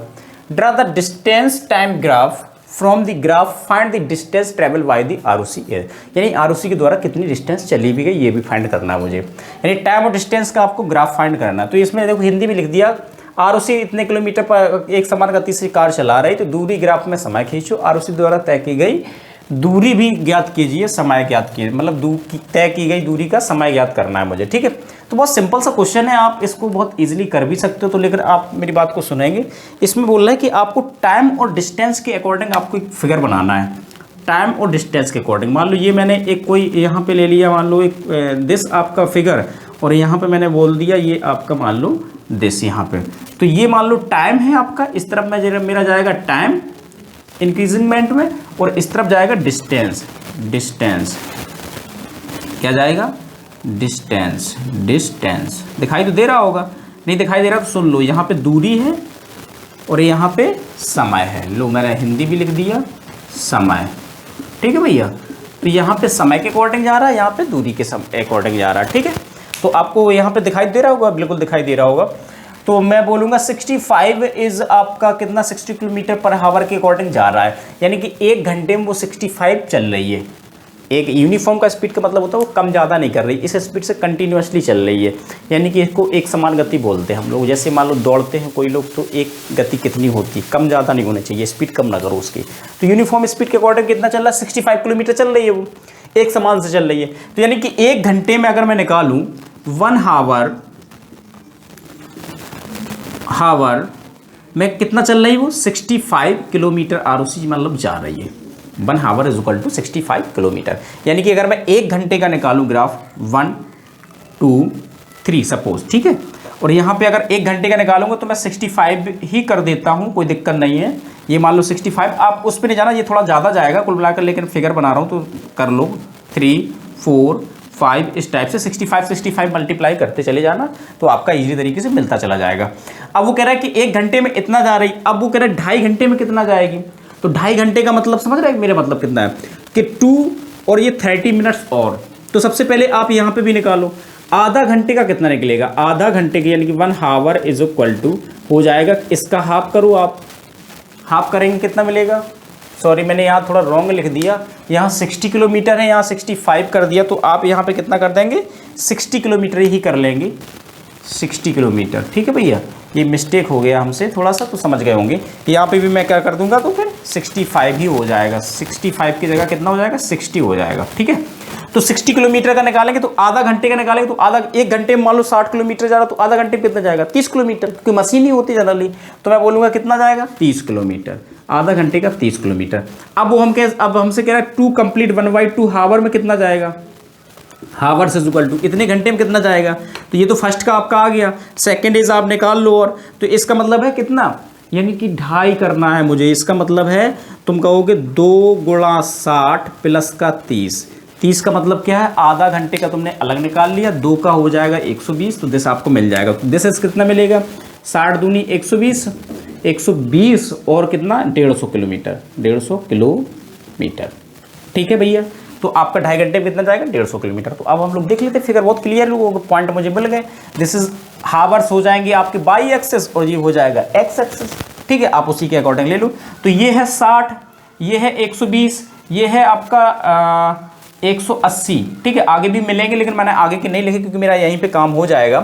Speaker 1: Draw the distance time graph from the graph, find the distance travel by the Arushi. यानी आरुषि के द्वारा कितनी डिस्टेंस चली भी गई ये भी फाइंड करना है मुझे, यानी टाइम और डिस्टेंस का आपको ग्राफ फाइंड करना है। तो इसमें देखो हिंदी में लिख दिया, आरुषि इतने किलोमीटर पर एक समान गति से कार चला रही, तो दूरी ग्राफ में समय खींचो, आरुषि द्वारा तय की गई दूरी भी ज्ञात कीजिए, समय ज्ञात कीजिए, मतलब तय की गई दूरी का समय ज्ञात करना है मुझे, ठीक है। तो बहुत सिंपल सा क्वेश्चन है, आप इसको बहुत इजीली कर भी सकते हो। तो लेकिन आप मेरी बात को सुनेंगे, इसमें बोल रहा है कि आपको टाइम और डिस्टेंस के अकॉर्डिंग आपको एक फिगर बनाना है, टाइम और डिस्टेंस के अकॉर्डिंग। मान लो ये मैंने एक कोई यहाँ पे ले लिया, मान लो एक दिस आपका फिगर, और यहाँ पे मैंने बोल दिया ये आपका मान लो दिस यहाँ पे। तो ये मान लो टाइम है आपका, इस तरफ में मेरा जाएगा टाइम इंक्रीजमेंट में, और इस तरफ जाएगा डिस्टेंस, डिस्टेंस क्या जाएगा, डिस्टेंस, डिस्टेंस दिखाई तो दे रहा होगा, नहीं दिखाई दे रहा तो सुन लो, यहाँ पे दूरी है और यहाँ पे समय है। लो मैंने हिंदी भी लिख दिया, समय, ठीक है भैया। तो यहाँ पे समय के अकॉर्डिंग जा रहा है, यहाँ पे दूरी के अकॉर्डिंग जा रहा है, ठीक है। तो आपको यहाँ पे दिखाई दे रहा होगा, बिल्कुल दिखाई दे रहा होगा। तो मैं बोलूँगा 65 इज़ आपका कितना, 60 km/h के अकॉर्डिंग जा रहा है, यानी कि 1 घंटे में वो 65 चल रही है। एक यूनिफॉर्म का स्पीड का मतलब होता है वो कम ज़्यादा नहीं कर रही, इस स्पीड से कंटिन्यूसली चल रही है, यानी कि इसको एक समान गति बोलते हैं हम लोग। जैसे मान लो दौड़ते हैं कोई लोग, तो एक गति कितनी होती है, कम ज़्यादा नहीं होनी चाहिए, स्पीड कम ना करो उसकी। तो यूनिफॉर्म स्पीड के अकॉर्डिंग कितना चल रहा है, 65 किलोमीटर चल रही है, वो एक समान से चल रही है। तो यानी कि 1 घंटे में अगर मैं निकालूँ 1 हावर में कितना चल रही है वो, 65 किलोमीटर आरुषि मतलब जा रही है। 1 हावर इज इक्वल टू 65 किलोमीटर, यानी कि अगर मैं 1 घंटे का निकालूं ग्राफ 1 2 3 सपोज, ठीक है। और यहाँ पे अगर 1 घंटे का निकालूंगा तो मैं 65 ही कर देता हूँ, कोई दिक्कत नहीं है। ये मान लो 65, आप उस पर नहीं जाना, ये थोड़ा ज़्यादा जाएगा कुल मिलाकर, लेकिन फिगर बना रहा हूँ तो कर लो 3 4 5 इस टाइप से 65 मल्टीप्लाई करते चले जाना, तो आपका इजी तरीके से मिलता चला जाएगा। अब वो कह रहा है कि 1 घंटे में इतना जा रही, अब वो कह रहा है 2.5 घंटे में कितना जाएगी। तो 2.5 घंटे का मतलब समझ रहे हैं मेरा मतलब कितना है कि 2 और ये 30 मिनट्स और। तो सबसे पहले आप यहाँ पे भी निकालो, आधा घंटे का कितना निकलेगा, आधा घंटे की यानी कि 1 हावर इज इक्वल टू हो जाएगा, इसका हाफ करो आप हाफ करेंगे कितना मिलेगा, सॉरी मैंने यहाँ थोड़ा रॉन्ग लिख दिया, यहाँ 60 किलोमीटर है, यहाँ 65 कर दिया, तो आप यहाँ पे कितना कर देंगे 60 किलोमीटर ही कर लेंगे, 60 किलोमीटर। ठीक है भैया, ये मिस्टेक हो गया हमसे थोड़ा सा, तो समझ गए होंगे। यहाँ पे भी मैं क्या कर दूंगा, तो फिर 65 ही हो जाएगा, 65 की जगह कितना हो जाएगा 60 हो जाएगा। ठीक है, तो 60 किलोमीटर का निकालेंगे तो आधा घंटे का निकालेंगे तो आधा, एक घंटे में मान लो 60 किलोमीटर जा रहा तो आधा घंटे में कितना जाएगा 30 किलोमीटर, क्योंकि मशीन ही होती जनरली, तो मैं बोलूँगा कितना जाएगा 30 किलोमीटर, आधा घंटे का 30 किलोमीटर। अब हमसे कह रहा है 2 कंप्लीट 1/2 हावर में कितना जाएगा, हावर से इक्वल टू इतने घंटे में कितना जाएगा, तो ये तो फर्स्ट का आपका आ गया, सेकंड इज आप निकाल लो, और तो इसका मतलब है कितना, यानी कि 2.5 करना है मुझे, इसका मतलब है तुम कहोगे 2 × 60 प्लस का 30 का मतलब क्या है, आधा घंटे का तुमने अलग निकाल लिया, 2 का हो जाएगा 120, तो दिस आपको मिल जाएगा। तो दिस कितना मिलेगा, 60 दूनी 120 और कितना 150 किलोमीटर, 150 किलोमीटर। ठीक है भैया, तो आपका 2.5 घंटे में कितना जाएगा 150 किलोमीटर। तो अब हम लोग देख लेते, फिगर बहुत क्लियर हो, पॉइंट मुझे मिल गए। दिस इज हावर्स हो जाएंगे आपके बाई एक्सेस और ये हो जाएगा एक्स एक्सेस। ठीक है, आप उसी के अकॉर्डिंग ले लो। तो ये है 60, ये है 120, ये है आपका 180। ठीक है, आगे भी मिलेंगे लेकिन मैंने आगे के नहीं लिखे क्योंकि मेरा यहीं पे काम हो जाएगा।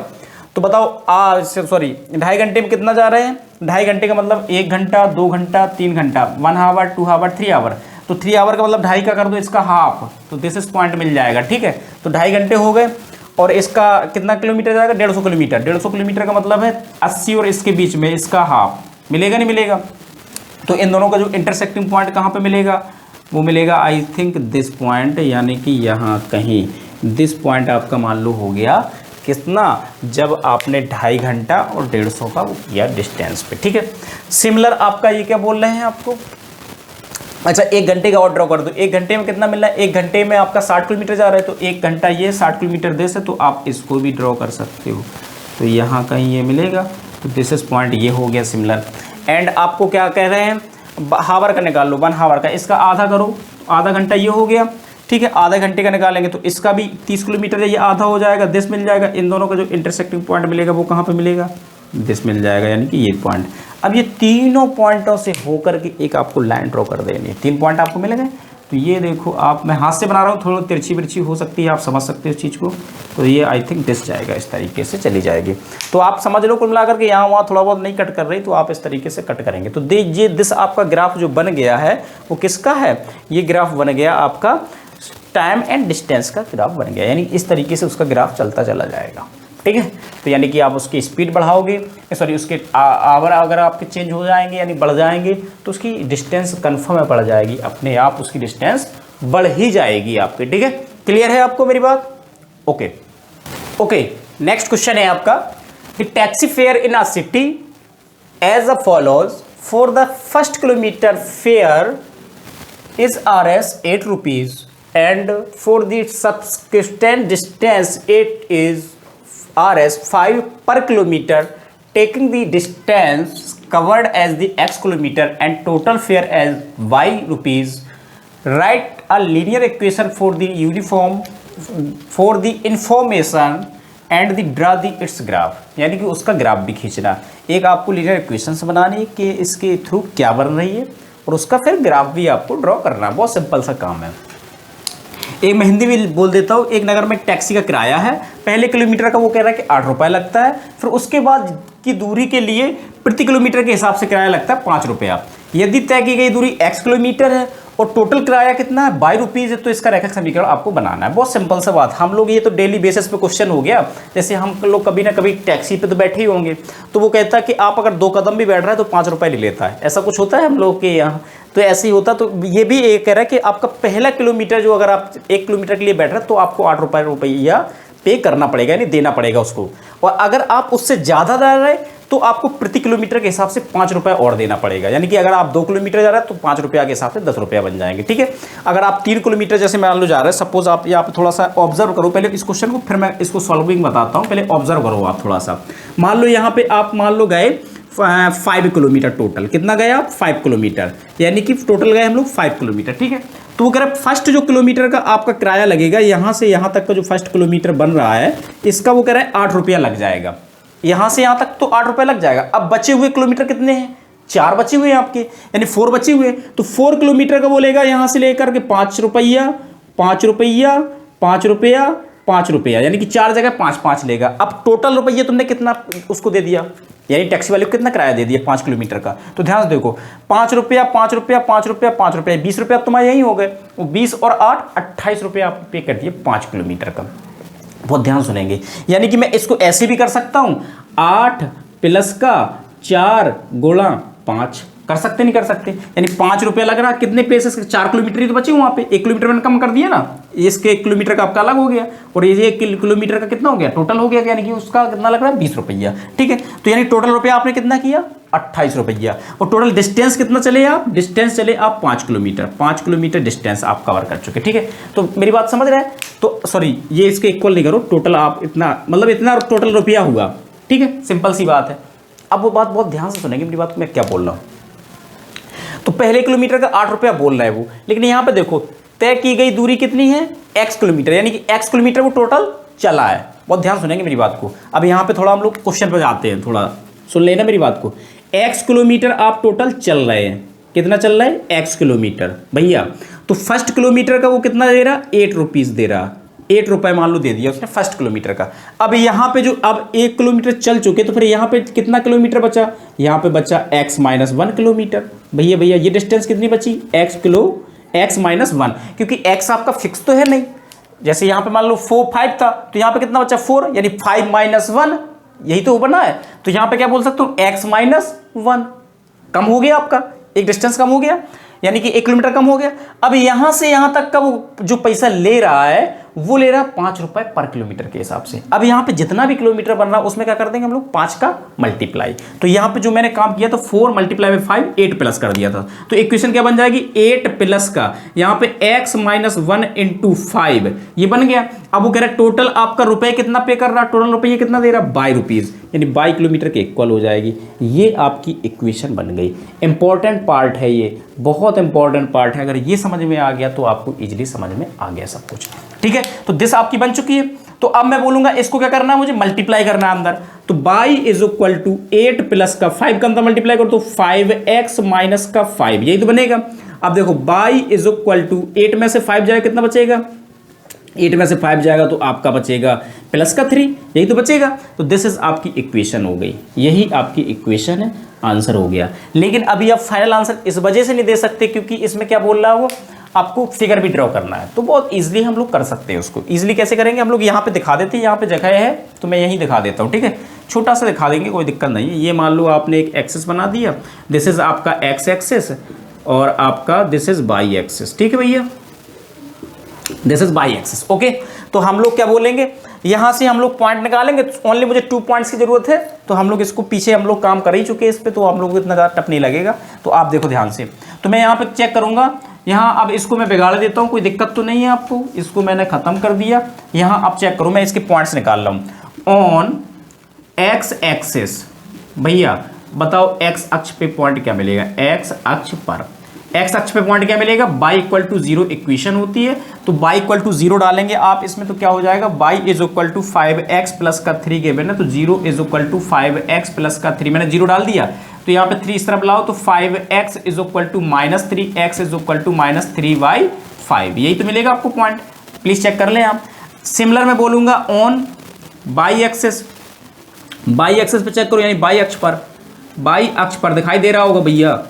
Speaker 1: तो बताओ सॉरी 2.5 घंटे में कितना जा रहे हैं, 2.5 घंटे का मतलब 1 घंटा 2 घंटा 3 घंटा, 1 आवर 2 आवर 3 आवर, तो 3 आवर का मतलब 2.5 का कर दो इसका हाफ, तो दिस इज पॉइंट मिल जाएगा। ठीक है, तो 2.5 घंटे हो गए और इसका कितना किलोमीटर जाएगा 150 किलोमीटर। 150 किलोमीटर का मतलब है 80 और इसके बीच में इसका हाफ मिलेगा, नहीं मिलेगा। तो इन दोनों का जो इंटरसेक्टिंग पॉइंट कहाँ पे मिलेगा, वो मिलेगा आई थिंक दिस पॉइंट, यानी कि यहाँ कहीं दिस पॉइंट आपका मान लो हो गया कितना, जब आपने 2.5 घंटा और 150 का वो किया डिस्टेंस पे। ठीक है, सिमिलर आपका ये क्या बोल रहे हैं आपको, अच्छा 1 घंटे का और ड्रॉ कर दो, 1 घंटे में कितना मिल रहा है, 1 घंटे में आपका 60 किलोमीटर जा रहा है, तो 1 घंटा ये 60 किलोमीटर देश है, तो आप इसको भी ड्रॉ कर सकते हो। तो यहाँ कहीं ये मिलेगा, तो दिस इज पॉइंट ये हो गया सिमिलर। एंड आपको क्या कह रहे हैं, हावर का निकाल लो, 1 हावर का, इसका आधा करो, आधा घंटा ये हो गया। ठीक है, आधा घंटे का निकालेंगे तो इसका भी 30 किलोमीटर है, ये आधा हो जाएगा, दिस मिल जाएगा। इन दोनों का जो इंटरसेक्टिंग पॉइंट मिलेगा वो कहाँ पे मिलेगा, दिस मिल जाएगा, यानी कि ये पॉइंट। अब ये तीनों पॉइंटों से होकर के एक आपको लाइन ड्रॉ कर देनी है। 3 पॉइंट आपको मिल गए, तो ये देखो आप, मैं हाथ से बना रहा हूँ, थोड़ी तिरछी बिरछी हो सकती है, आप समझ सकते हो इस चीज़ को। तो ये आई थिंक दिस जाएगा, इस तरीके से चली जाएगी। तो आप समझ लो कुल मिलाकर के यहाँ वहाँ थोड़ा बहुत नहीं कट कर रही, तो आप इस तरीके से कट करेंगे। तो ये दिस आपका ग्राफ जो बन गया है वो किसका है, ये ग्राफ बन गया आपका टाइम एंड डिस्टेंस का ग्राफ बन गया, यानी इस तरीके से उसका ग्राफ चलता चला जाएगा। ठीक है, तो यानी कि आप उसकी स्पीड बढ़ाओगे, सॉरी उसके आवर अगर आपके चेंज हो जाएंगे यानी बढ़ जाएंगे, तो उसकी डिस्टेंस कन्फर्म है बढ़ जाएगी, अपने आप उसकी डिस्टेंस बढ़ ही जाएगी आपकी। ठीक है, क्लियर है आपको मेरी बात, ओके ओके। नेक्स्ट क्वेश्चन है आपका, the taxi fare in a city as a follows, for the first kilometre fare is Rs 8 rupees and for the subsequent distance it is Rs 5 per kilometer, taking the distance covered as the x kilometer and total fare as y rupees. Write a linear equation for the uniform for the information and the draw the its graph, यानी कि उसका graph भी खींचना। एक आपको linear equations बनानी कि इसके थ्रू क्या बन रही है और उसका फिर ग्राफ भी आपको ड्रॉ करना है। बहुत सिंपल सा काम है। एक मैं हिंदी में बोल देता हूँ, एक नगर में टैक्सी का किराया है, पहले किलोमीटर का वो कह रहा है कि 8 रुपये लगता है, फिर उसके बाद की दूरी के लिए प्रति किलोमीटर के हिसाब से किराया लगता है 5 रुपया। यदि तय की गई दूरी x किलोमीटर है और टोटल किराया कितना है 22 रुपीज़ है, तो इसका रेखा समीकरण आपको बनाना है। बहुत सिंपल सा बात, हम लोग ये तो डेली बेसिस पे क्वेश्चन हो गया। जैसे हम लोग कभी ना कभी टैक्सी पे तो बैठे ही होंगे, तो वो कहता है कि आप अगर 2 कदम भी बैठ रहे हैं तो 5 रुपये ले लेता है। ऐसा कुछ होता है हम लोग के यहाँ, तो ऐसे ही होता। तो ये भी एक कह रहा है कि आपका पहला किलोमीटर जो अगर आप 1 किलोमीटर के लिए बैठ रहे हैं तो आपको 8 रुपया पे करना पड़ेगा, यानी देना पड़ेगा उसको। और अगर आप उससे ज़्यादा जा रहे हैं तो आपको प्रति किलोमीटर के हिसाब से 5 रुपये और देना पड़ेगा, यानी कि अगर आप 2 किलोमीटर जा रहे हैं तो 5 रुपया के हिसाब से 10 रुपया बन जाएंगे। ठीक है, अगर आप 3 किलोमीटर जैसे मान लो जा रहे हैं, सपोज आप यहाँ पे थोड़ा सा ऑब्जर्व करो पहले इस क्वेश्चन को, फिर मैं इसको सॉल्विंग बताता हूँ। पहले ऑब्जर्व करो आप थोड़ा सा। मान लो यहाँ पे आप मान लो गए 5 किलोमीटर, टोटल कितना गए आप 5 किलोमीटर, यानी कि टोटल गए हम लोग 5 किलोमीटर। ठीक है, तो वो कह रहा है फर्स्ट जो किलोमीटर का आपका किराया लगेगा, यहाँ से यहाँ तक का जो फर्स्ट किलोमीटर बन रहा है इसका वो कह रहा है 8 रुपया लग जाएगा। यहाँ से यहाँ तक तो 8 रुपये लग जाएगा। अब बचे हुए किलोमीटर कितने हैं 4 बचे हुए हैं आपके, यानी 4 बचे हुए। तो 4 किलोमीटर का बोलेगा यहाँ से लेकर के 5 रुपया 5 रुपया 5 रुपया 5 रुपया, यानी कि 4 जगह 5 लेगा। अब टोटल रुपये तुमने कितना उसको दे दिया, यानी टैक्सी वाले को कितना किराया दे दिया 5 किलोमीटर का। तो ध्यान से देखो 5 रुपया 5 रुपया 5 रुपया 5 रुपया 20 रुपया तुम्हारे यही हो गए। वो 20 और 8 28 रुपया आप पे कर दिए 5 किलोमीटर का। बहुत ध्यान सुनेंगे, यानी कि मैं इसको ऐसे भी कर सकता हूँ 8 प्लस का 4 गुणा 5, कर सकते नहीं कर सकते, यानी 5 रुपया लग रहा, कितने पैसे, 4 किलोमीटर ही तो बचे वहाँ पे, 1 किलोमीटर मैंने कम कर दिया ना, इसके 1 किलोमीटर का आपका अलग हो गया और ये 1 किलोमीटर का कितना हो गया टोटल हो गया, यानी कि उसका कितना लग रहा है 20 रुपया। ठीक है, तो यानी टोटल रुपया आपने कितना किया 28 रुपया। और टोटल डिस्टेंस कितना चले आप, डिस्टेंस चले आप 5 किलोमीटर, 5 किलोमीटर डिस्टेंस आप कवर कर चुके। ठीक है, तो मेरी बात समझ रहे हैं, तो सॉरी ये इसके इक्वल नहीं करो, टोटल आप इतना मतलब इतना टोटल रुपया हुआ। ठीक है, सिंपल सी बात है। अब वो बात बहुत ध्यान से सुनेंगे मेरी बात को मैं क्या बोल रहा हूँ। तो पहले किलोमीटर का 8 रुपया बोल रहा है वो, लेकिन यहाँ पे देखो तय की गई दूरी कितनी है x किलोमीटर, यानी कि x किलोमीटर वो टोटल चला है। बहुत ध्यान सुनेंगे मेरी बात को। अब यहाँ पे थोड़ा हम लोग क्वेश्चन पे जाते हैं, थोड़ा सुन लेना मेरी बात को। x किलोमीटर आप टोटल चल रहे हैं, कितना चल रहा है x किलोमीटर भैया। तो फर्स्ट किलोमीटर का वो कितना दे रहा, 8 रुपीज़ दे रहा, 8 रुपये मान लो दे दिया उसने फर्स्ट किलोमीटर का। अब यहाँ पे जो अब 1 किलोमीटर चल चुके, तो फिर यहाँ पे कितना किलोमीटर बचा, यहाँ पे बचा x माइनस 1 किलोमीटर। भैया ये डिस्टेंस कितनी बची, x माइनस 1, क्योंकि x आपका फिक्स तो है नहीं। जैसे यहाँ पे मान लो 5 था, तो यहाँ पे कितना बचा 4, यानी 5 माइनस 1, यही तो बना है। तो यहाँ पे क्या बोल सकते हो, x माइनस 1 कम हो गया आपका, एक डिस्टेंस कम हो गया, यानी कि 1 किलोमीटर कम हो गया। अब यहाँ से यहाँ तक का वो जो पैसा ले रहा है वो ले रहा है 5 रुपए पर किलोमीटर के हिसाब से। अब यहाँ पे जितना भी किलोमीटर बन रहा है उसमें क्या कर देंगे हम लोग 5 का मल्टीप्लाई। तो यहाँ पे जो मैंने काम किया तो 4 मल्टीप्लाई में 5 8 प्लस कर दिया था। तो इक्वेशन क्या बन जाएगी 8 प्लस का यहाँ पे x माइनस 1 इंटू 5 ये बन गया। अब वो कह रहा है टोटल आपका रुपए कितना पे कर रहा है, टोटल रुपये कितना दे रहा है 22 रुपीज़, यानी 22 किलोमीटर के इक्वल हो जाएगी। ये आपकी इक्वेशन बन गई। इंपॉर्टेंट पार्ट है ये, बहुत इंपॉर्टेंट पार्ट है। अगर ये समझ में आ गया तो आपको इजीली समझ में आ गया सब कुछ। ठीक है, तो दिस आपकी बन चुकी है। तो अब मैं बोलूंगा इसको क्या करना है, मुझे मल्टीप्लाई करना है अंदर। तो y is equal to 8 plus का 5 का अंदर मल्टीप्लाई करो तो 5x माइनस का 5, यही तो बनेगा। अब देखो y इज इक्वल टू 8 में से 5 जाएगा, कितना बचेगा 8 में से 5 जाएगा तो आपका बचेगा प्लस का 3, यही तो बचेगा। तो दिस इज आपकी इक्वेशन हो गई, यही आपकी इक्वेशन है, आंसर हो गया। लेकिन अभी आप फाइनल आंसर इस वजह से नहीं दे सकते क्योंकि इसमें क्या बोल रहा है वो, आपको फिगर भी ड्रॉ करना है। तो बहुत इजीली हम लोग कर सकते हैं उसको। इजीली कैसे करेंगे, हम लोग यहाँ पे दिखा देते हैं, यहाँ पे जगह है तो मैं यहीं दिखा देता हूँ। ठीक है, छोटा सा दिखा देंगे, कोई दिक्कत नहीं है। ये मान लो आपने एक एक्सिस बना दिया, दिस इज आपका एक्स एक्सिस और आपका दिस इज वाई एक्सिस। ठीक है भैया, this is y axis. Okay, तो हम लोग क्या बोलेंगे, यहाँ से हम लोग पॉइंट निकालेंगे। ओनली मुझे 2 पॉइंट्स की जरूरत है, तो हम लोग इसको पीछे हम लोग काम कर ही चुके हैं इस पे, तो हम लोग को इतना ज़्यादा टफ नहीं लगेगा। तो आप देखो ध्यान से, तो मैं यहाँ पे चेक करूँगा, यहाँ अब इसको मैं बिगाड़ देता हूँ, कोई दिक्कत तो नहीं है आपको। इसको मैंने ख़त्म कर दिया। यहाँ आप चेक करो, मैं इसके पॉइंट्स निकाल रहा हूँ। ऑन एक्स एक्सिस, भैया बताओ एक्स अक्ष पे पॉइंट क्या मिलेगा, एक्स अक्ष पर एक्स अक्ष पे पॉइंट क्या मिलेगा, y इक्वल टू 0 इक्वेशन होती है। तो y इक्वल टू 0 डालेंगे आप इसमें, तो क्या हो जाएगा y is equal to 5x plus का 3 गिवन है, तो 0 is equal to 5x plus का 3, मैंने 0 डाल दिया। तो यहाँ पे 3 इस तरफ लाओ तो 5x is equal to minus 3, x is equal to minus 3y5, यही तो मिलेगा आपको पॉइंट। प्लीज चेक कर लें आप। सिमिलर मैं बोलूँगा on y axis, y axis पे चेक करो, यानी y अक्ष पर दिखाई दे रहा होगा भैया।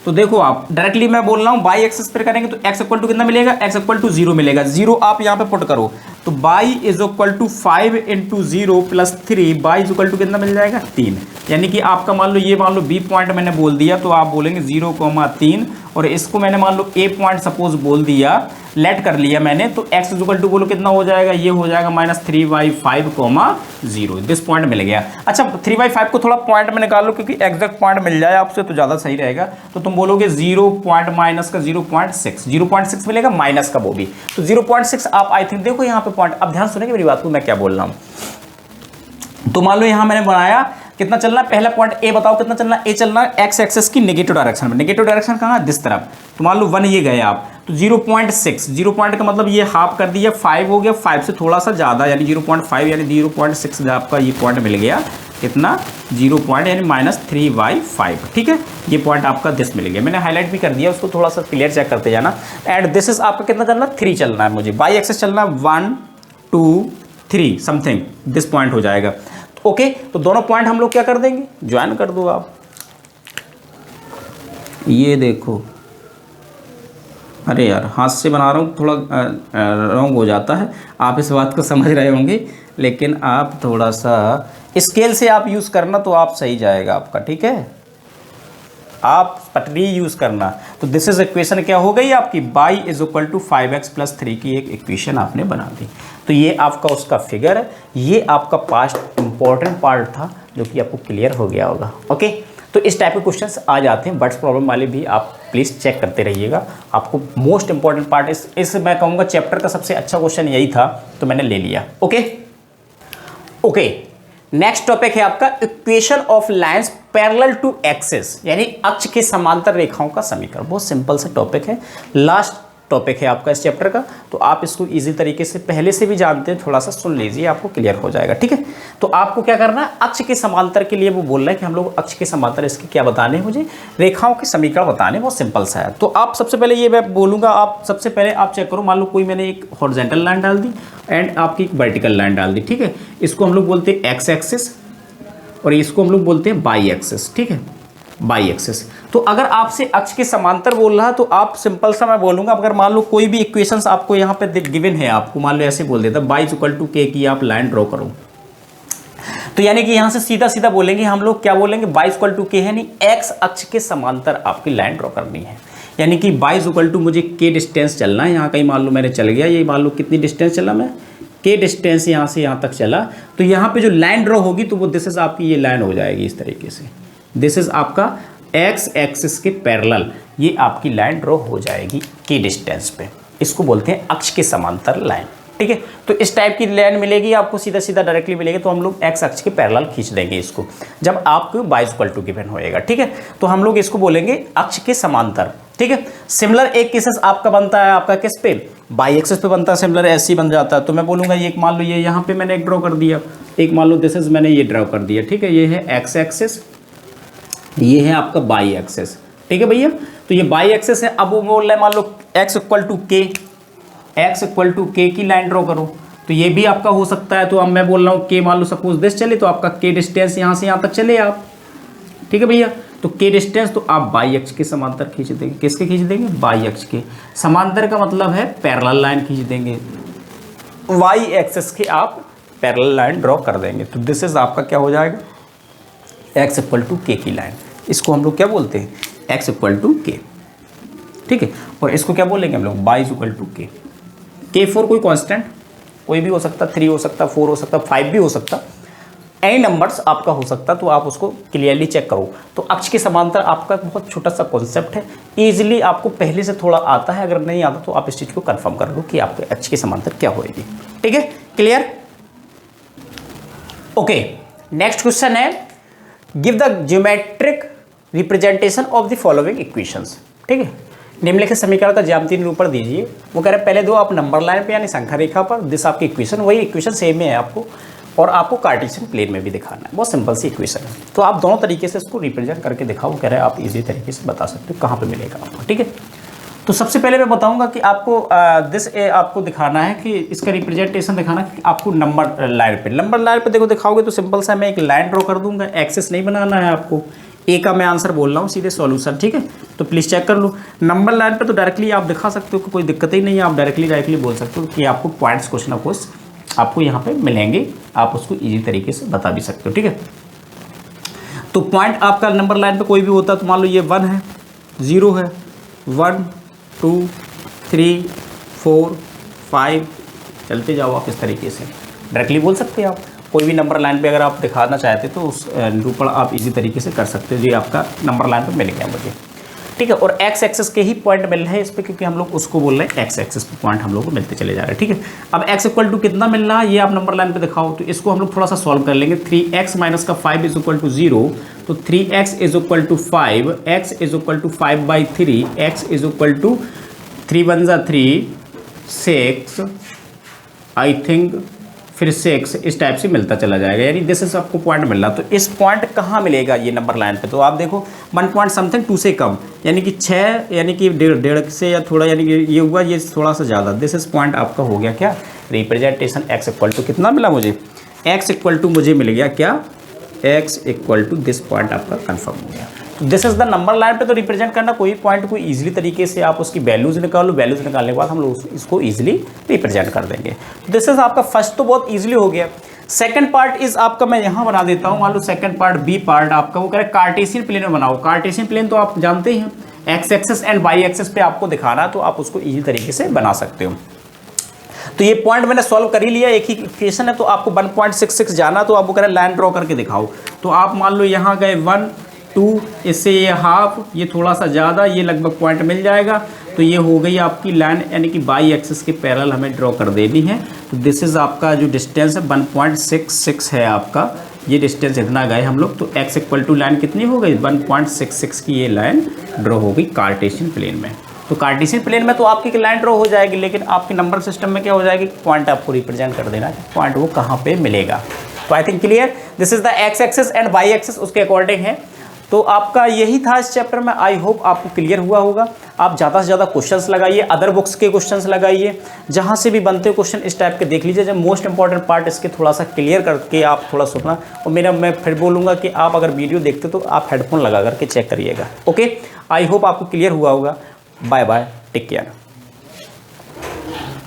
Speaker 1: तो देखो आप डायरेक्टली मैं बोल रहा हूँ y एक्सिस पर करेंगे तो x इक्वल टू कितना मिलेगा, x इक्वल टू 0 मिलेगा। 0 आप यहाँ पे पुट करो तो y is equal to 5 into 0 plus 3, y is equal to कितना मिल जाएगा 3। यानी कि आपका मान लो ये मान लो b पॉइंट मैंने बोल दिया तो आप बोलेंगे 0,3 और इसको मैंने मान लो a पॉइंट सपोज बोल दिया, लेट कर लिया मैंने, तो x इज इक्वल टू बोलो कितना हो जाएगा, ये हो जाएगा माइनस 3y5,0, दिस पॉइंट मिल गया। अच्छा 3y5 को थोड़ा पॉइंट में निकाल लो क्योंकि एग्जैक्ट पॉइंट मिल जाए आपसे तो ज़्यादा सही रहेगा। तो तुम बोलोगे 0 पॉइंट माइनस का 0.6 मिलेगा, माइनस का वो भी, तो 0.6 आप आई थिंक देखो यहाँ पे पॉइंट। अब ध्यान सुनेंगे मेरी बात को, मैं क्या बोल रहा हूँ। तो मान लो यहाँ मैंने बनाया, कितना चलना है, पहला पॉइंट ए बताओ कितना चलना है, ए चलना है एक्स एक्सिस की नेगेटिव डायरेक्शन में। नेगेटिव डायरेक्शन कहाँ है, दिस तरफ। तो मान लो 1 ये गए आप, तो 0.6, 0 पॉइंट का मतलब ये हाफ कर दिया, 5 हो गया, 5 से थोड़ा सा ज़्यादा यानी 0.5 यानी 0.6 आपका ये पॉइंट मिल गया। कितना 0 पॉइंट यानी -3/5। ठीक है, ये पॉइंट आपका दिस मिल गया, मैंने हाईलाइट भी कर दिया, उसको थोड़ा सा क्लियर चेक करते जाना। एंड दिस इज आपका कितना चलना 3 चलना है, मुझे बाई एक्सेस चलना 1 2 3 समथिंग, दिस पॉइंट हो जाएगा। ओके, तो दोनों पॉइंट हम लोग क्या कर देंगे, ज्वाइन कर दो आप। ये देखो, अरे यार हाथ से बना रहा हूँ, थोड़ा रॉन्ग हो जाता है, आप इस बात को समझ रहे होंगे, लेकिन आप थोड़ा सा स्केल से आप यूज़ करना तो आप सही जाएगा आपका। ठीक है, आप पटरी यूज़ करना। तो दिस इज इक्वेशन क्या हो गई आपकी, y = 5x + 3 की एक इक्वेशन आपने बना दी। तो ये आपका उसका फिगर है, ये आपका पास्ट इंपॉर्टेंट पार्ट था जो कि आपको क्लियर हो गया होगा। ओके, तो इस टाइप के क्वेश्चंस आ जाते हैं, बट्स प्रॉब्लम वाले भी आप प्लीज़ चेक करते रहिएगा। आपको मोस्ट इंपॉर्टेंट पार्ट इस मैं कहूँगा चैप्टर का सबसे अच्छा क्वेश्चन यही था, तो मैंने ले लिया। ओके, नेक्स्ट टॉपिक है आपका equation of lines parallel to axis, यानी अक्ष के समांतर रेखाओं का समीकरण। बहुत सिंपल सा टॉपिक है, लास्ट टॉपिक है आपका इस चैप्टर का, तो आप इसको इजी तरीके से पहले से भी जानते हैं, थोड़ा सा सुन लीजिए, आपको क्लियर हो जाएगा। ठीक है, तो आपको क्या करना है, अक्ष के समांतर के लिए वो बोल रहा है कि हम लोग अक्ष के समांतर इसके क्या बताने हैं, मुझे रेखाओं के समीकरण बताने, बहुत सिंपल सा है। तो आप सबसे पहले ये मैं बोलूँगा, आप सबसे पहले आप चेक करो, मान लो कोई मैंने एक हॉरिजॉन्टल लाइन डाल दी एंड आपकी एक वर्टिकल लाइन डाल दी। ठीक है, इसको हम लोग बोलते हैं एक्स एक्सिस और इसको हम लोग बोलते हैं बाई एक्सिस। ठीक है, बाई एक्सिस। तो अगर आपसे अक्ष के समांतर बोल रहा है तो आप सिंपल सा मैं बोलूँगा, अगर मान लो कोई भी इक्वेशंस आपको यहाँ पे गिवन है, आपको मान लो ऐसे बोल देता y = k की आप लाइन ड्रॉ करो, तो यानी कि यहाँ से सीधा सीधा बोलेंगे हम लोग, क्या बोलेंगे, y = k है, नहीं x अक्ष के समांतर आपकी लाइन ड्रॉ करनी है, यानी कि y = मुझे k डिस्टेंस चलना है, यहाँ कहीं मान लो मैंने चल गया, ये मान लो कितनी डिस्टेंस चला मैं, k डिस्टेंस यहाँ से यहाँ तक चला, तो यहाँ पे जो लाइन ड्रॉ होगी तो वो दिस इज आपकी ये लाइन हो जाएगी इस तरीके से, दिस इज आपका एक्स एक्सिस के पैरेलल ये आपकी लाइन ड्रॉ हो जाएगी k डिस्टेंस पे, इसको बोलते हैं अक्ष के समांतर लाइन। ठीक है, तो इस टाइप की लाइन मिलेगी आपको, सीधा सीधा डायरेक्टली मिलेगी, तो हम लोग एक्स अक्ष के पैरेलल खींच देंगे इसको, जब आपको y = गिवन होएगा। ठीक है, तो हम लोग इसको बोलेंगे अक्ष के समांतर। ठीक है, सिमिलर एक केसेस आपका बनता है, आपका किस पे, बाई एक्सिस पे बनता है, सिमिलर ऐसे ही बन जाता है। तो मैं बोलूँगा ये एक मान लो ये यहाँ पे मैंने एक ड्रॉ कर दिया, एक मान लो दिस इज मैंने ये ड्रॉ कर दिया। ठीक है, ये है एक्स एक्सिस, ये है आपका बाई एक्सिस। ठीक है भैया, तो ये बाई एक्सिस है। अब वो बोल रहा है मान लो x = k की लाइन ड्रॉ करो, तो ये भी आपका हो सकता है। तो अब मैं बोल रहा हूँ k मान लो सपोज दिस चले, तो आपका k डिस्टेंस यहाँ से यहाँ तक चले आप। ठीक है भैया, तो k डिस्टेंस तो आप बाई अक्ष के समांतर खींच देंगे, किसके खींच देंगे, बाई अक्ष के समांतर का मतलब है पैरेलल लाइन खींच देंगे, y एक्सिस के आप पैरेलल लाइन ड्रॉ कर देंगे। तो दिस इज आपका क्या हो जाएगा, x = k की लाइन, इसको हम लोग क्या बोलते हैं, x = k। ठीक है, और इसको क्या बोलेंगे हम लोग, y = k। k4 कोई कांस्टेंट कोई भी हो सकता, 3 हो सकता, 4 हो सकता, 5 भी हो सकता, एनी नंबर्स आपका हो सकता, तो आप उसको क्लियरली चेक करो। तो अक्ष के समांतर आपका बहुत छोटा सा कॉन्सेप्ट है, ईजिली आपको पहले से थोड़ा आता है, अगर नहीं आता तो आप इस चीज़ को कंफर्म कर लो कि आपके अक्ष के समांतर क्या होएगी। ठीक है, क्लियर। ओके, नेक्स्ट क्वेश्चन है, give the geometric representation of the following equations. ठीक है, निम्नलिखित समीकरण का ज्यामितीय निरूपण दीजिए। वो कह रहे हैं पहले दो आप नंबर लाइन पे यानी संख्या रेखा पर, दिस आपकी इक्वेशन, वही इक्वेशन सेम है आपको, और आपको कार्टेशियन प्लेन में भी दिखाना है, बहुत सिंपल सी इक्वेशन है। तो आप दोनों तरीके से इसको रिप्रेजेंट करके दिखाओ, कह रहे हैं आप इजी तरीके से बता सकते हो कहाँ पे मिलेगा आपको। ठीक है, तो सबसे पहले मैं बताऊंगा कि आपको आपको दिखाना है कि इसका रिप्रेजेंटेशन दिखाना है कि आपको नंबर लाइन पे देखो दिखाओगे तो सिंपल सा मैं एक लाइन ड्रॉ कर दूंगा, एक्सेस नहीं बनाना है आपको, ए का मैं आंसर बोल रहा हूँ सीधे सॉल्यूशन। ठीक है, तो प्लीज़ चेक कर लो। नंबर लाइन पे तो डायरेक्टली आप दिखा सकते हो कि कोई दिक्कत ही नहीं है, आप डायरेक्टली बोल सकते हो कि आपको पॉइंट्स क्वेश्चन ऑफ कोर्स आपको यहाँ पे मिलेंगे, आप उसको इजी तरीके से बता भी सकते हो। ठीक है, तो पॉइंट आपका नंबर लाइन पे कोई भी होता है, तो मान लो ये 1 है, 0 है, 1 2 3 4 5 चलते जाओ आप, इस तरीके से डायरेक्टली बोल सकते हैं आप। कोई भी नंबर लाइन पे अगर आप दिखाना चाहते तो उस निरूपण आप इजी तरीके से कर सकते हो, जी आपका नंबर लाइन पे मिल गया मुझे। ठीक है, और एक्स एक्सिस के ही पॉइंट मिल रहे हैं इस पर, क्योंकि हम लोग उसको बोल रहे हैं एक्स एक्सिस पे पॉइंट हम लोग को मिलते चले जा रहे हैं। ठीक है, अब एक्स इक्वल टू कितना मिल रहा है ये आप नंबर लाइन पे दिखाओ, तो इसको हम लोग थोड़ा सा सॉल्व कर लेंगे। 3x माइनस का 5 इज इक्वल टू 0, तो 3x is equal to 5, x is equal to 5/3, x is equal to 3 1 जा 3 6 आई थिंक फिर से इस टाइप से मिलता चला जाएगा, यानी दिस इज आपको पॉइंट मिल रहा। तो इस पॉइंट कहाँ मिलेगा ये नंबर लाइन पे, तो आप देखो 1 पॉइंट समथिंग 2 से कम, यानी कि 6 यानी कि डेढ़ से या थोड़ा, यानी कि ये हुआ ये थोड़ा सा ज़्यादा, दिस इज पॉइंट आपका हो गया क्या रिप्रेजेंटेशन x इक्वल टू कितना मिला मुझे, x इक्वल टू मुझे मिल गया क्या, x equal to this point आपका कन्फर्म हो गया। तो this is the number line पे तो रिप्रेजेंट करना कोई पॉइंट को इजीली तरीके से आप उसकी वैल्यूज निकालो, वैल्यूज निकालने के बाद हम लोग इसको इजीली रिप्रेजेंट कर देंगे। तो दिस इज आपका फर्स्ट तो बहुत इजीली हो गया। सेकंड पार्ट इज आपका, मैं यहाँ बना देता हूँ, मान लो सेकंड पार्ट बी पार्ट आपका वो कह रहा है कार्टेशियन प्लेन में बनाओ। कार्टेशियन प्लेन तो आप जानते ही हैं, x axes and y axes पे आपको दिखाना है, तो आप उसको इजी तरीके से बना सकते हो। तो ये पॉइंट मैंने सॉल्व कर ही लिया, एक ही इक्वेशन है, तो आपको 1.66 जाना, तो आपको कह रहा है लाइन ड्रॉ करके दिखाओ। तो आप मान लो यहाँ गए 1 2, इससे ये हाफ, ये थोड़ा सा ज़्यादा, ये लगभग पॉइंट मिल जाएगा। तो ये हो गई आपकी लाइन, यानी कि बाई एक्सिस के पैरेलल हमें ड्रॉ कर देनी है। तो दिस इज़ आपका जो डिस्टेंस है 1.66 है आपका, ये डिस्टेंस इतना गए हम लोग। तो x इक्वल टू लाइन कितनी हो गई 1.66 की ये लाइन ड्रॉ हो गई कार्टेशियन प्लेन में। तो कार्टेशियन प्लेन में तो आपकी लाइन ड्रॉ हो जाएगी, लेकिन आपके नंबर सिस्टम में क्या हो जाएगी, पॉइंट आपको रिप्रेजेंट कर देना है, पॉइंट वो कहाँ पे मिलेगा। तो I think clear, this is the x axis and y axis उसके अकॉर्डिंग है। तो आपका यही था इस चैप्टर में, आई होप आपको क्लियर हुआ होगा। आप ज़्यादा से ज़्यादा क्वेश्चंस लगाइए, अदर बुक्स के क्वेश्चंस लगाइए, जहाँ से भी बनते क्वेश्चन इस टाइप के देख लीजिए। जब मोस्ट इंपॉर्टेंट पार्ट इसके थोड़ा सा क्लियर करके आप थोड़ा सुनना, और मैं फिर बोलूँगा कि आप अगर वीडियो देखते तो आप हेडफोन लगा करके चेक करिएगा। ओके, आई होप आपको क्लियर हुआ होगा। Bye bye, take care.